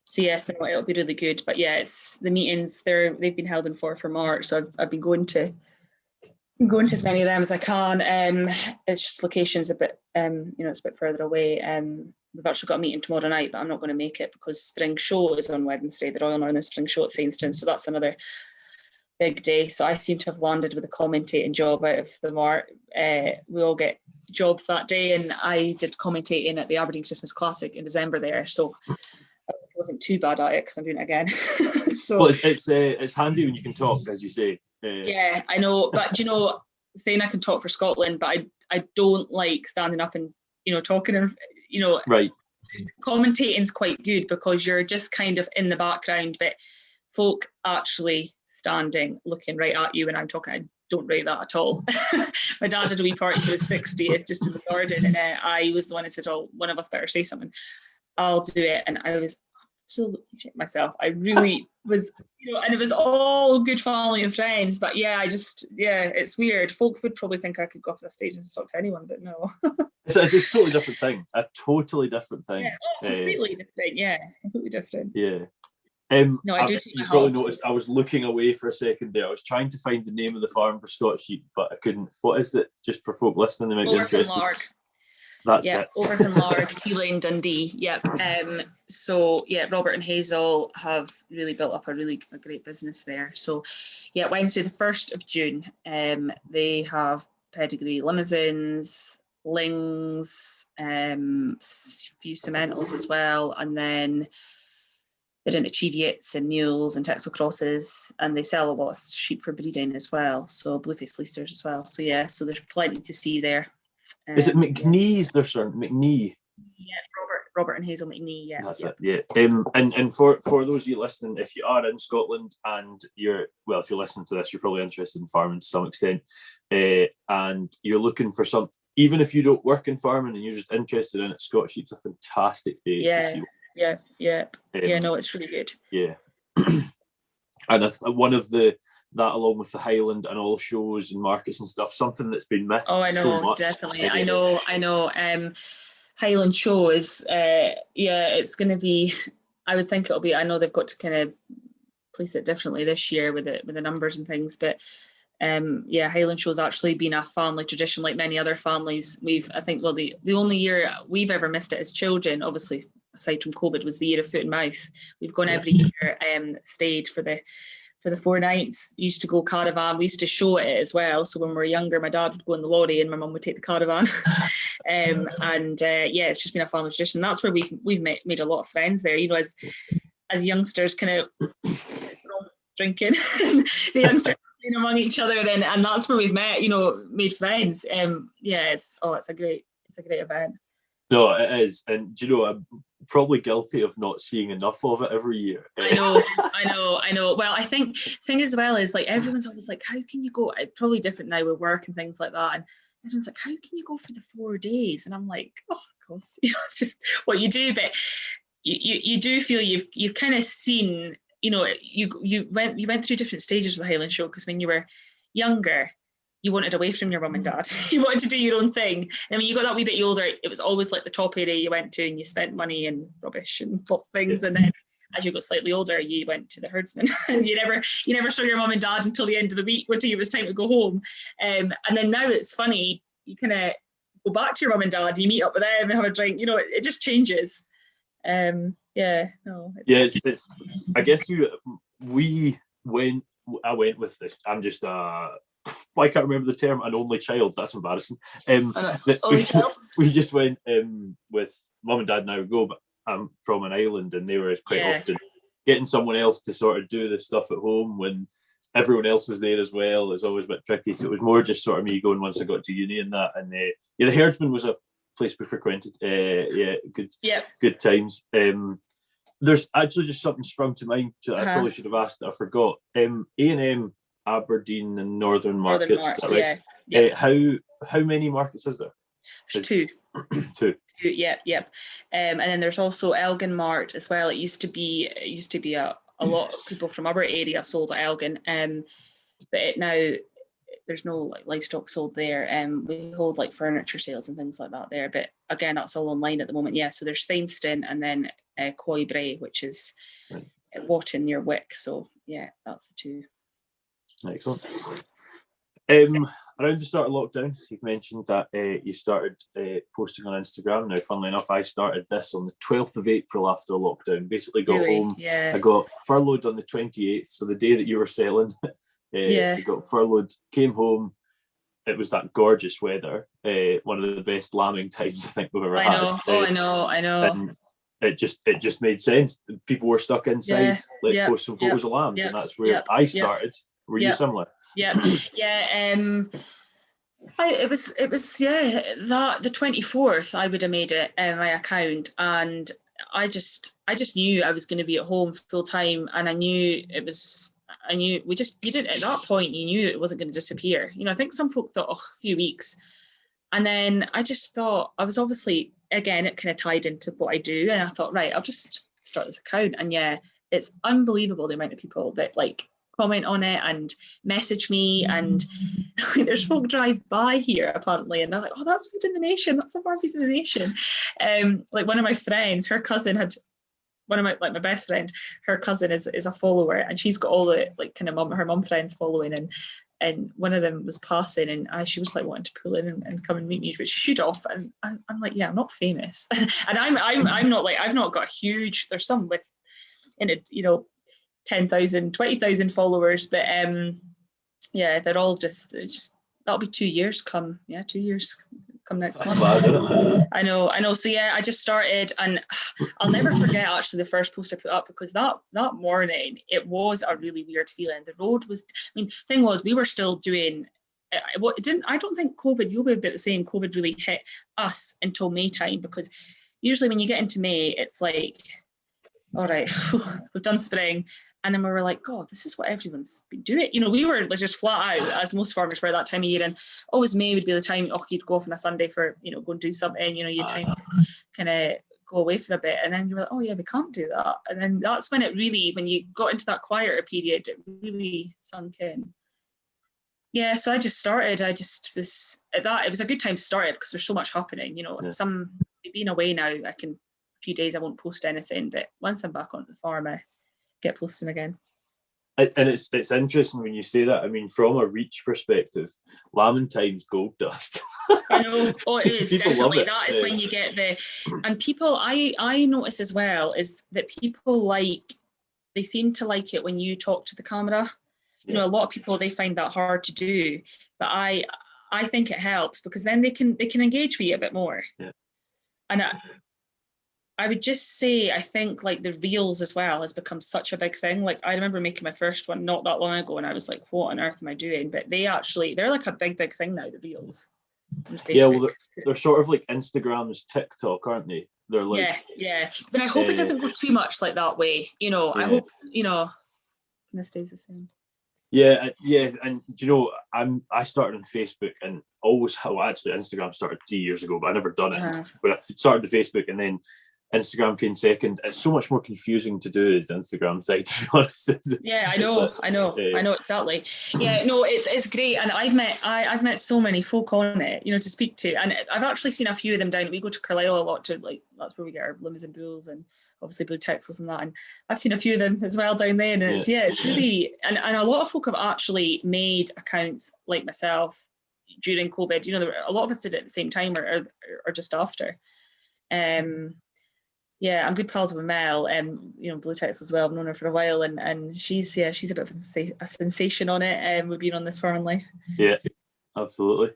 So yes, it'll be really good. But yeah, it's the meetings they've been held in for March, so I've been going to as many of them as I can. It's just location's a bit, you know, it's a bit further away. We've actually got a meeting tomorrow night, but I'm not going to make it because Spring Show is on Wednesday, the Royal Northern Spring Show at Thainstone. So that's another big day. So I seem to have landed with a commentating job out of the Mart. We all get jobs that day, and I did commentating at the Aberdeen Christmas Classic in December there. So I wasn't too bad at it because I'm doing it again. So well, it's handy when you can talk, as you say. Yeah, I know, but you know, saying I can talk for Scotland, but I don't like standing up and, you know, talking and, you know, right. Commentating's quite good because you're just kind of in the background, but folk actually standing looking right at you when I'm talking, I don't rate that at all. My dad had a wee party for his 60th just in the garden, and I was the one who said, oh, one of us better say something. I'll do it. And I was absolutely shit myself. I really was, you know, and it was all good family and friends, but yeah, it's weird. Folk would probably think I could go up on the stage and talk to anyone, but no. It's a totally different thing. Yeah, completely different. Yeah, completely different. Yeah. No, I do. You probably noticed I was looking away for a second there. I was trying to find the name of the farm for Scottish sheep, but I couldn't. What is it? Just for folk listening, they might be interested. That's it. Overton Larg, Teelin, Dundee. Yep. So yeah, Robert and Hazel have really built up a great business there. So yeah, Wednesday the 1st of June. They have pedigree limousines, lings, few cementals as well, and then they're into Cheviots and mules and Texel crosses, and they sell a lot of sheep for breeding as well. So blueface Leicesters as well. So yeah, so there's plenty to see there. Is it McNee's their son? McNee? Yeah, Robert and Hazel McNee, yeah. That's it, yeah. And for those of you listening, if you are in Scotland and if you're listening to this, you're probably interested in farming to some extent, and you're looking for something, even if you don't work in farming and you're just interested in it, Scottish sheep's a fantastic day to see. No, it's really good. Yeah. And one of that along with the Highland and all shows and markets and stuff, something that's been missed. Oh, I know, so much. Definitely. I know. Highland show is, it's going to be, I would think it'll be, I know they've got to kind of place it differently this year with the numbers and things, but Highland show's actually been a family tradition like many other families. The only year we've ever missed it as children, obviously, aside from COVID, was the year of foot and mouth. We've gone every year, stayed for the 4 nights, used to go caravan. We used to show it as well. So when we were younger, my dad would go in the lorry and my mum would take the caravan. It's just been a family tradition. That's where we've made a lot of friends there. You know, as youngsters, kind of drinking, the youngsters playing among each other, and that's where we've met. You know, made friends. It's a great event. No, it is, and do you know, probably guilty of not seeing enough of it every year. I know. Well, I think thing as well is like everyone's always like, how can you go? It's probably different now with work and things like that. And everyone's like, how can you go for the 4 days? And I'm like, oh, of course, it's just what you do. But you do feel you've kind of seen, you went through different stages with the Highland Show, because when you were younger, you wanted away from your mum and dad. You wanted to do your own thing. And when you got that wee bit older, it was always like the top area you went to, and you spent money and rubbish and bought things. And then as you got slightly older, you went to the herdsman, and you never saw your mum and dad until the end of the week, until it was time to go home. And then now it's funny, you kind of go back to your mum and dad, you meet up with them and have a drink. It just changes. It's I guess I went with this. I'm just I can't remember the term, an only child. That's embarrassing. We just went with mum and dad. Now go, but I'm from an island, and they were quite often getting someone else to sort of do the stuff at home when everyone else was there as well. It's always a bit tricky. So it was more just sort of me going once I got to uni and that. And the herdsman was a place we frequented. Good times. There's actually just something sprung to mind that I probably should have asked. I forgot. ANM, Aberdeen and Northern Markets. Right? How many markets is there? There's 2. 2. Yep. And then there's also Elgin Mart as well. It used to be a lot of people from our area sold at Elgin. But now there's no like livestock sold there. We hold like furniture sales and things like that there. But again, that's all online at the moment. Yeah. So there's Thainston and then Coy which is at Wotton near Wick. So yeah, that's the 2. Excellent. Around the start of lockdown, you've mentioned that you started posting on Instagram. Now, funnily enough, I started this on the 12th of April after lockdown. Basically got home. Yeah. I got furloughed on the 28th, so the day that you were selling. I got furloughed, came home. It was that gorgeous weather. One of the best lambing times I think we've ever had. I know. And it just made sense. People were stuck inside. Let's post some photos of lambs, and that's where I started. Were you similar? Yeah. It was that the 24th I would have made it my account, and I just knew I was going to be at home full time, and I knew you didn't at that point, you knew it wasn't going to disappear. I think some folk thought a few weeks, and then I just thought, I was obviously, again, it kind of tied into what I do, and I thought, right, I'll just start this account. And it's unbelievable the amount of people that like comment on it and message me, and there's folk drive by here apparently, and they're like, oh, that's Feeding the Nation, that's the farm Feeding the Nation. Like one of my friends, her cousin had my best friend, her cousin is a follower, and she's got all the like kind of her mum friends following, and one of them was passing, and she was like wanting to pull in and come and meet me, but she should off, and I'm like, yeah, I'm not famous. And I'm not like, I've not got huge, there's some with in it 10,000, 20,000 followers, but they're all just that'll be 2 years come 2 years come next month. I know. So yeah, I just started, and I'll never forget actually the first post I put up, because that morning it was a really weird feeling. The road was, thing was, we were still doing I don't think COVID, you'll be a bit the same, COVID really hit us until May time, because usually when you get into May, it's like, all right, we've done spring. And then we were like, God, this is what everyone's been doing. We were like just flat out, as most farmers were that time of year. And always May would be the time, you'd go off on a Sunday for, go and do something, you had time to kind of go away for a bit. And then you were like, oh yeah, we can't do that. And then that's when it really, when you got into that quieter period, it really sunk in. Yeah, so I just started. It was a good time to start it, because there's so much happening, some being away now, a few days I won't post anything, but once I'm back on the farm, I get posting again. And it's interesting when you say that. From a reach perspective, lambing time's gold dust. I know. Oh, it is. Definitely. That is when you get and people, I notice as well, is that people they seem to like it when you talk to the camera. A lot of people, they find that hard to do, but I think it helps, because then they can engage with you a bit more. Yeah. And I would just say, I think like the reels as well has become such a big thing. Like I remember making my first one not that long ago, and I was like, what on earth am I doing? But they're like a big thing now, the reels. Yeah, well, they're sort of like Instagram's TikTok, aren't they? They're like, but I hope it doesn't go too much like that way. I hope kind of stays the same. Yeah, and I started on Facebook and actually Instagram started 3 years ago, but I never done it. But I started the Facebook and then Instagram came second. It's so much more confusing to do the Instagram side, to be honest. I know exactly. Yeah, no, it's great, and I've met so many folk on it, to speak to, and I've actually seen a few of them down. We go to Carlisle a lot that's where we get our Limbs and Bulls and obviously Blue Texels and that, and I've seen a few of them as well down there, and it's really, and a lot of folk have actually made accounts like myself during COVID. A lot of us did it at the same time or just after. Yeah, I'm good pals with Mel, Blue Tex as well. I've known her for a while, and she's a bit of a sensation on it. We've been on this Farm Life. Yeah, absolutely.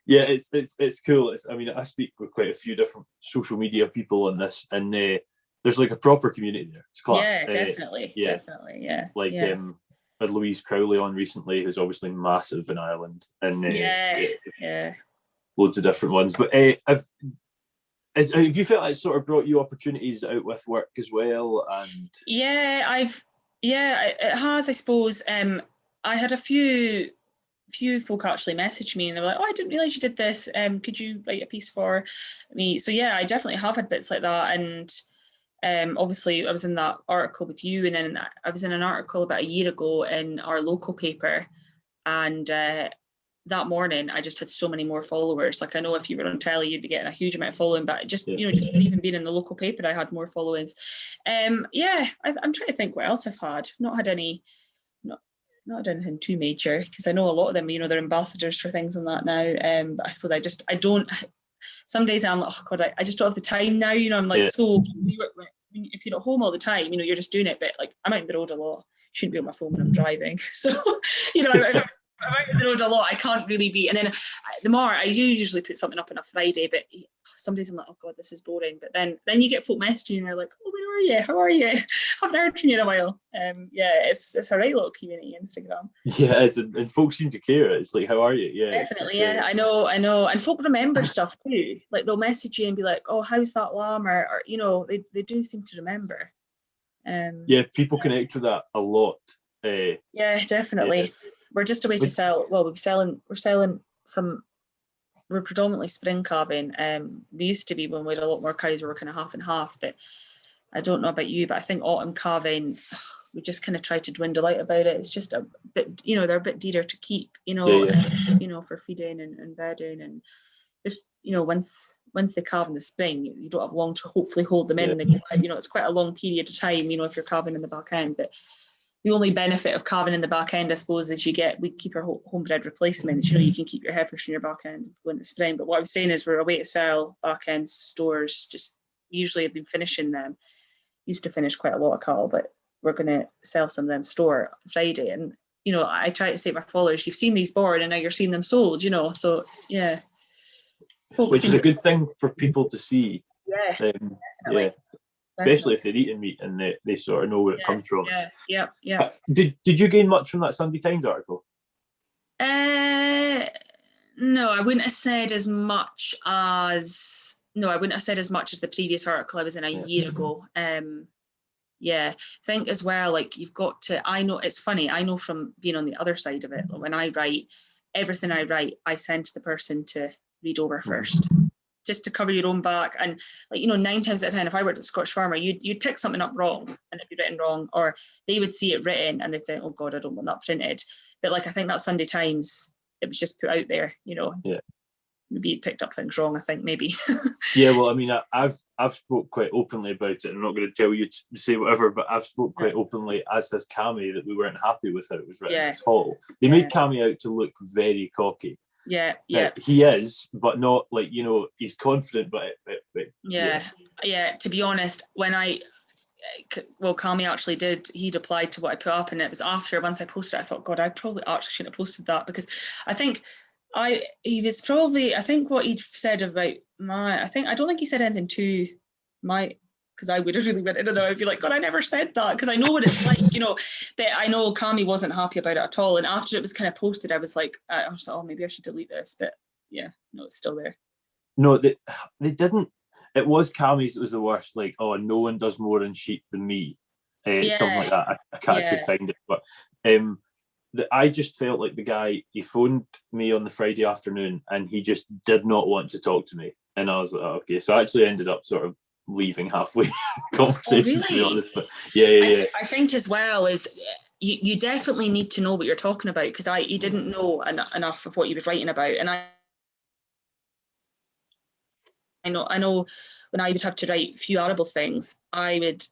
Yeah, it's cool. I speak with quite a few different social media people on this, and there's like a proper community there. It's class. Yeah, definitely. Yeah. Like I had Louise Crowley on recently, who's obviously massive in Ireland, and loads of different ones. But have you felt like it sort of brought you opportunities out with work as well? And it has, I suppose. I had a few folk actually message me and they were like, "Oh, I didn't realise you did this. Could you write a piece for me?" So yeah, I definitely have had bits like that. And obviously I was in that article with you, and then I was in an article about a year ago in our local paper, and that morning I just had so many more followers. Like, I know if you were on telly you'd be getting a huge amount of following, but just even being in the local paper I had more followings. I'm trying to think what else I've had. Not had anything too major, because I know a lot of them, they're ambassadors for things and that now. But I suppose I don't. Some days I'm like, oh God, I just don't have the time now. I'm like, so if you're at home all the time, you're just doing it. But like, I'm out on the road a lot. Shouldn't be on my phone when I'm driving. So I'm out on the road a lot. I can't really be. And then I usually put something up on a Friday, but some days I'm like, oh God, this is boring. But then you get folk messaging and they're like, oh, where are you? How are you? I haven't heard from you in a while. It's a right little community, Instagram. Yeah, and folks seem to care. It's like, how are you? Yeah, definitely. I know. And folk remember stuff too. Like, they'll message you and be like, oh, how's that lamb? Or they do seem to remember. People connect with that a lot. Yeah, definitely. Yeah. We're just a way to sell. Well, we're selling some. We're predominantly spring calving. We used to be, when we had a lot more cows, we were kind of half and half. But I don't know about you, but I think autumn calving, we just kind of try to dwindle out about it. It's just a bit, they're a bit dearer to keep, for feeding and bedding, and just once they calve in the spring, you don't have long to hopefully hold them in. It's quite a long period of time, if you're calving in the back end. But the only benefit of calving in the back end, I suppose, is we keep our homebred replacements. You can keep your heifers from your back end in the spring. But what I was saying is, we're a way to sell back end stores. Just usually have been finishing them. Used to finish quite a lot of cattle, but we're going to sell some of them store Friday. And I try to say to my followers, you've seen these born and now you're seeing them sold. So yeah, which is a good thing for people to see. Yeah. Especially if they're eating meat and they sort of know where it comes from. Yeah. Did you gain much from that Sunday Times article? No, I wouldn't have said as much as the previous article I was in a year ago. I think as well, like, you've got to, I know, it's funny, I know from being on the other side of it, when I write, everything I write, I send to the person to read over first, just to cover your own back. And 9 times out of 10, if I worked at Scottish Farmer, you'd pick something up wrong and it'd be written wrong, or they would see it written and they think, oh God, I don't want that printed. But like, I think that Sunday Times, it was just put out there, maybe it picked up things wrong, I think, maybe. Yeah, well, I've spoke quite openly about it. I'm not going to tell you to say whatever, but I've spoke quite openly, as has Cammy, that we weren't happy with how it was written at all. They made Cammy out to look very cocky. Yeah. He is, but not like, he's confident, but to be honest, when Cammy actually he'd applied to what I put up, and it was after, once I posted it, I thought, God, I probably actually shouldn't have posted that, because I think he was probably, I think what he'd said about I don't think he said anything to my, because I would have really went in and I'd be like, God, I never said that, because I know what it's like, but I know Cammy wasn't happy about it at all. And after it was kind of posted, I was like, oh, maybe I should delete this. But yeah, no, it's still there. No, they didn't. it was Cammie's that was the worst. Like, oh, no one does more in sheep than me. Something like that. I can't actually find it, but I just felt like the guy, he phoned me on the Friday afternoon and he just did not want to talk to me. And I was like, oh, okay. So I actually ended up sort of leaving halfway the conversation, to be honest. But yeah. I think as well is you definitely need to know what you're talking about, because you didn't know enough of what you was writing about. And I know when I would have to write a few arable things, I would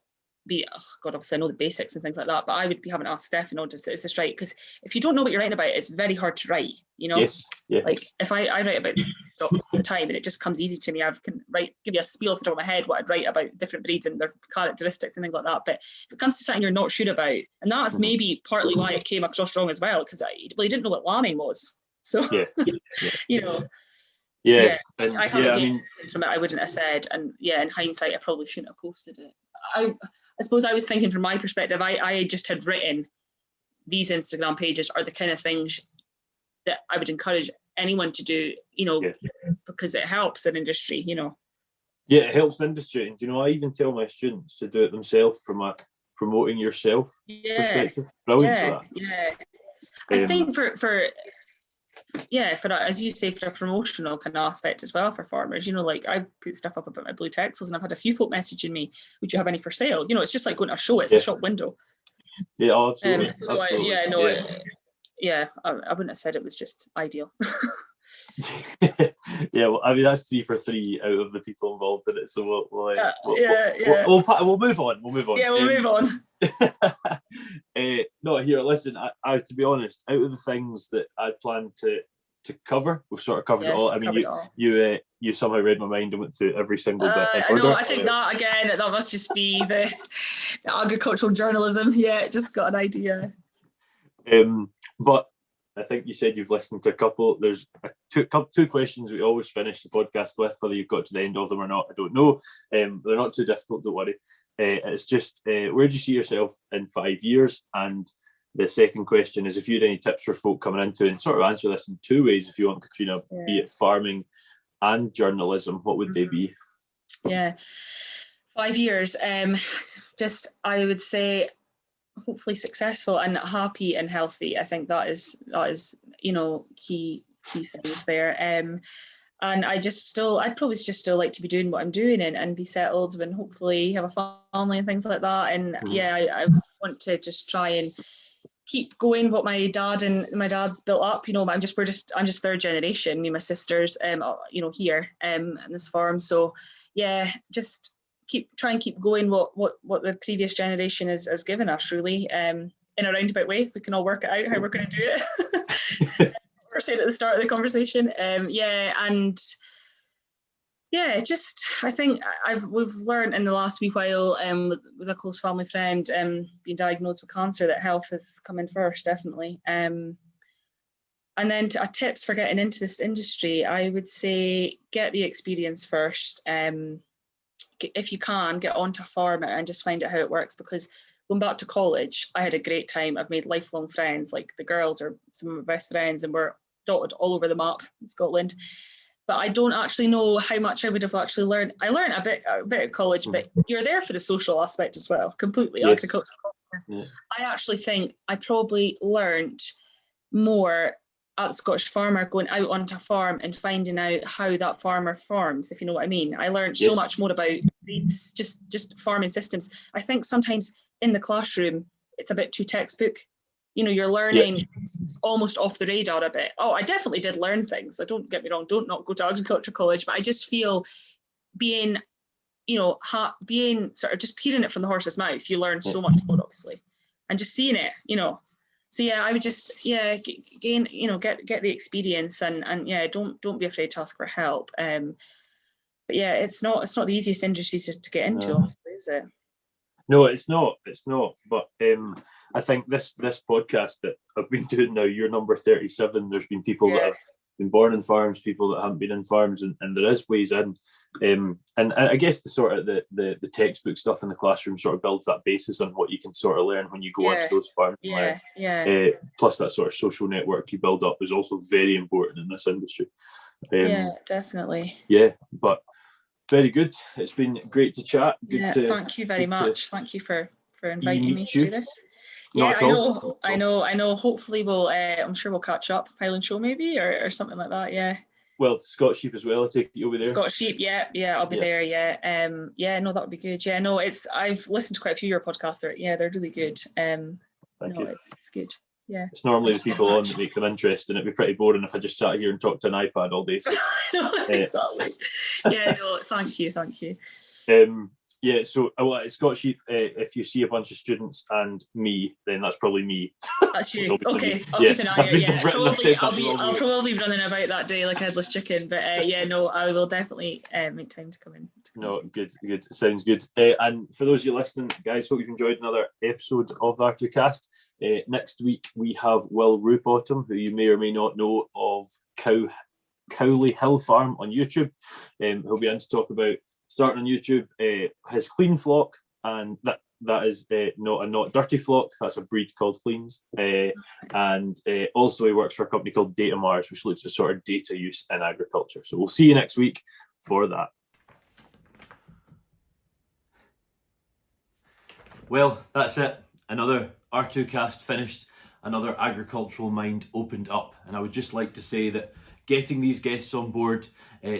be, oh God, obviously I know the basics and things like that, but I would be having to ask Stefano, is this right? Because if you don't know what you're writing about, it's very hard to write, you know? Yes, yeah. Like if I write about all the time and it just comes easy to me, I can give you a spiel off the top of my head what I'd write about different breeds and their characteristics and things like that. But if it comes to something you're not sure about, and that's maybe partly why it came across wrong as well, because I didn't know what lambing was. So, you know. Yeah, I haven't gained from it. I wouldn't have said, and in hindsight, I probably shouldn't have posted it. I suppose I was thinking from my perspective, I just had written these Instagram pages are the kind of things that I would encourage anyone to do, you know, because it helps an industry, you know. Yeah, it helps the industry, and you know, I even tell my students to do it themselves from a promoting yourself perspective. Brilliant for that. Yeah, I think for as you say, for a promotional kind of aspect as well for farmers, you know, like I put stuff up about my blue Texels and I've had a few folk messaging me, would you have any for sale? You know, it's just like going to a show, it's a shop window. Yeah, absolutely. I wouldn't have said it was just ideal. Yeah, well, I mean, that's 3 for 3 out of the people involved in it, so we'll move on. Yeah, we'll move on. No, here, listen, I to be honest, out of the things that I planned to cover, we've sort of covered it all. I mean, you somehow read my mind and went through every single bit in order. I know, I think that again, that must just be the agricultural journalism. Yeah, just got an idea. But I think you said you've listened to a couple. There's two questions we always finish the podcast with. Whether you've got to the end of them or not, I don't know. They're not too difficult, don't worry. It's just, where do you see yourself in 5 years? And the second question is, if you had any tips for folk coming into, and sort of answer this in two ways if you want, Katrina, be it farming and journalism, what would they be? Yeah, 5 years. Just, I would say, hopefully successful and happy and healthy. I think that is you know, key things there. And I'd probably just still like to be doing what I'm doing and be settled and hopefully have a family and things like that. And I want to just try and keep going what my dad's built up. You know, I'm just third generation, me and my sisters, you know, here in this farm. So yeah, just try and keep going what the previous generation has given us, really, in a roundabout way, if we can all work it out how we're going to do it. We're saying at the start of the conversation. Just I think we've learned in the last wee while, with a close family friend being diagnosed with cancer, that health is coming first, definitely. And then tips for getting into this industry, I would say get the experience first. If you can, get onto a farm and just find out how it works, because going back to college, I had a great time. I've made lifelong friends. Like, the girls are some of my best friends and we're dotted all over the map in Scotland. But I don't actually know how much I would have actually learned. I learned a bit at college, but you're there for the social aspect as well, completely. Yes. Agricultural. Yeah. I actually think I probably learned more at the Scottish Farmer, going out onto a farm and finding out how that farmer farms, if you know what I mean. I learned so much more about breeds, just farming systems. I think sometimes in the classroom, it's a bit too textbook. You know, you're learning almost off the radar a bit. Oh, I definitely did learn things. Don't get me wrong, don't not go to agriculture college, but I just feel being sort of just hearing it from the horse's mouth, you learn so much more, obviously, and just seeing it, you know. So yeah, I would just gain, you know, get the experience and don't be afraid to ask for help. But yeah, it's not the easiest industry to get into, obviously, is it? No, it's not. But I think this podcast that I've been doing now, you're number 37. There's been people that have been born in farms, people that haven't been in farms, and there is ways in. And I guess the sort of the textbook stuff in the classroom sort of builds that basis on what you can sort of learn when you go onto those farms. Plus that sort of social network you build up is also very important in this industry. Definitely. Yeah, but Very good. It's been great to chat. Thank you very much. Thank you for inviting me to do this. Not I know. Hopefully I'm sure we'll catch up, Highland Show maybe, or something like that. Yeah. Well, Scotch Sheep as well. I take it you'll be there. Scotch Sheep, yeah, I'll be there. Yeah, no, that would be good. Yeah, no, I've listened to quite a few of your podcasts. They're really good. Thank you. It's good. Yeah. It's normally the people on that make them interesting. It'd be pretty boring if I just sat here and talked to an iPad all day. So. No, exactly. Yeah, no, thank you. Yeah, so Scotch Sheep, if you see a bunch of students and me, then that's probably me. That's you. Okay, I'll keep an eye out. Yeah, I'll probably be running about that day like a headless chicken. But I will definitely make time to come in. Good. Sounds good. And for those of you listening, guys, hope you've enjoyed another episode of the R2Kast. Next week we have Will Roopbottom, who you may or may not know of Cowley Hill Farm on YouTube. He'll be in to talk about starting on YouTube, his clean flock, and that is not dirty flock. That's a breed called cleans. And also he works for a company called Data Mars, which looks at sort of data use in agriculture. So we'll see you next week for that. Well, that's it. Another R2Kast finished. Another agricultural mind opened up. And I would just like to say that getting these guests on board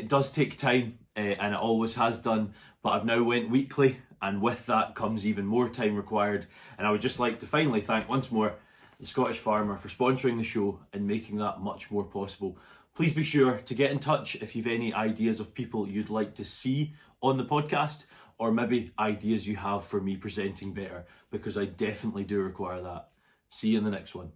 does take time, and it always has done, but I've now went weekly, and with that comes even more time required. And I would just like to finally thank once more the Scottish Farmer for sponsoring the show and making that much more possible. Please be sure to get in touch if you've any ideas of people you'd like to see on the podcast, or maybe ideas you have for me presenting better, because I definitely do require that. See you in the next one.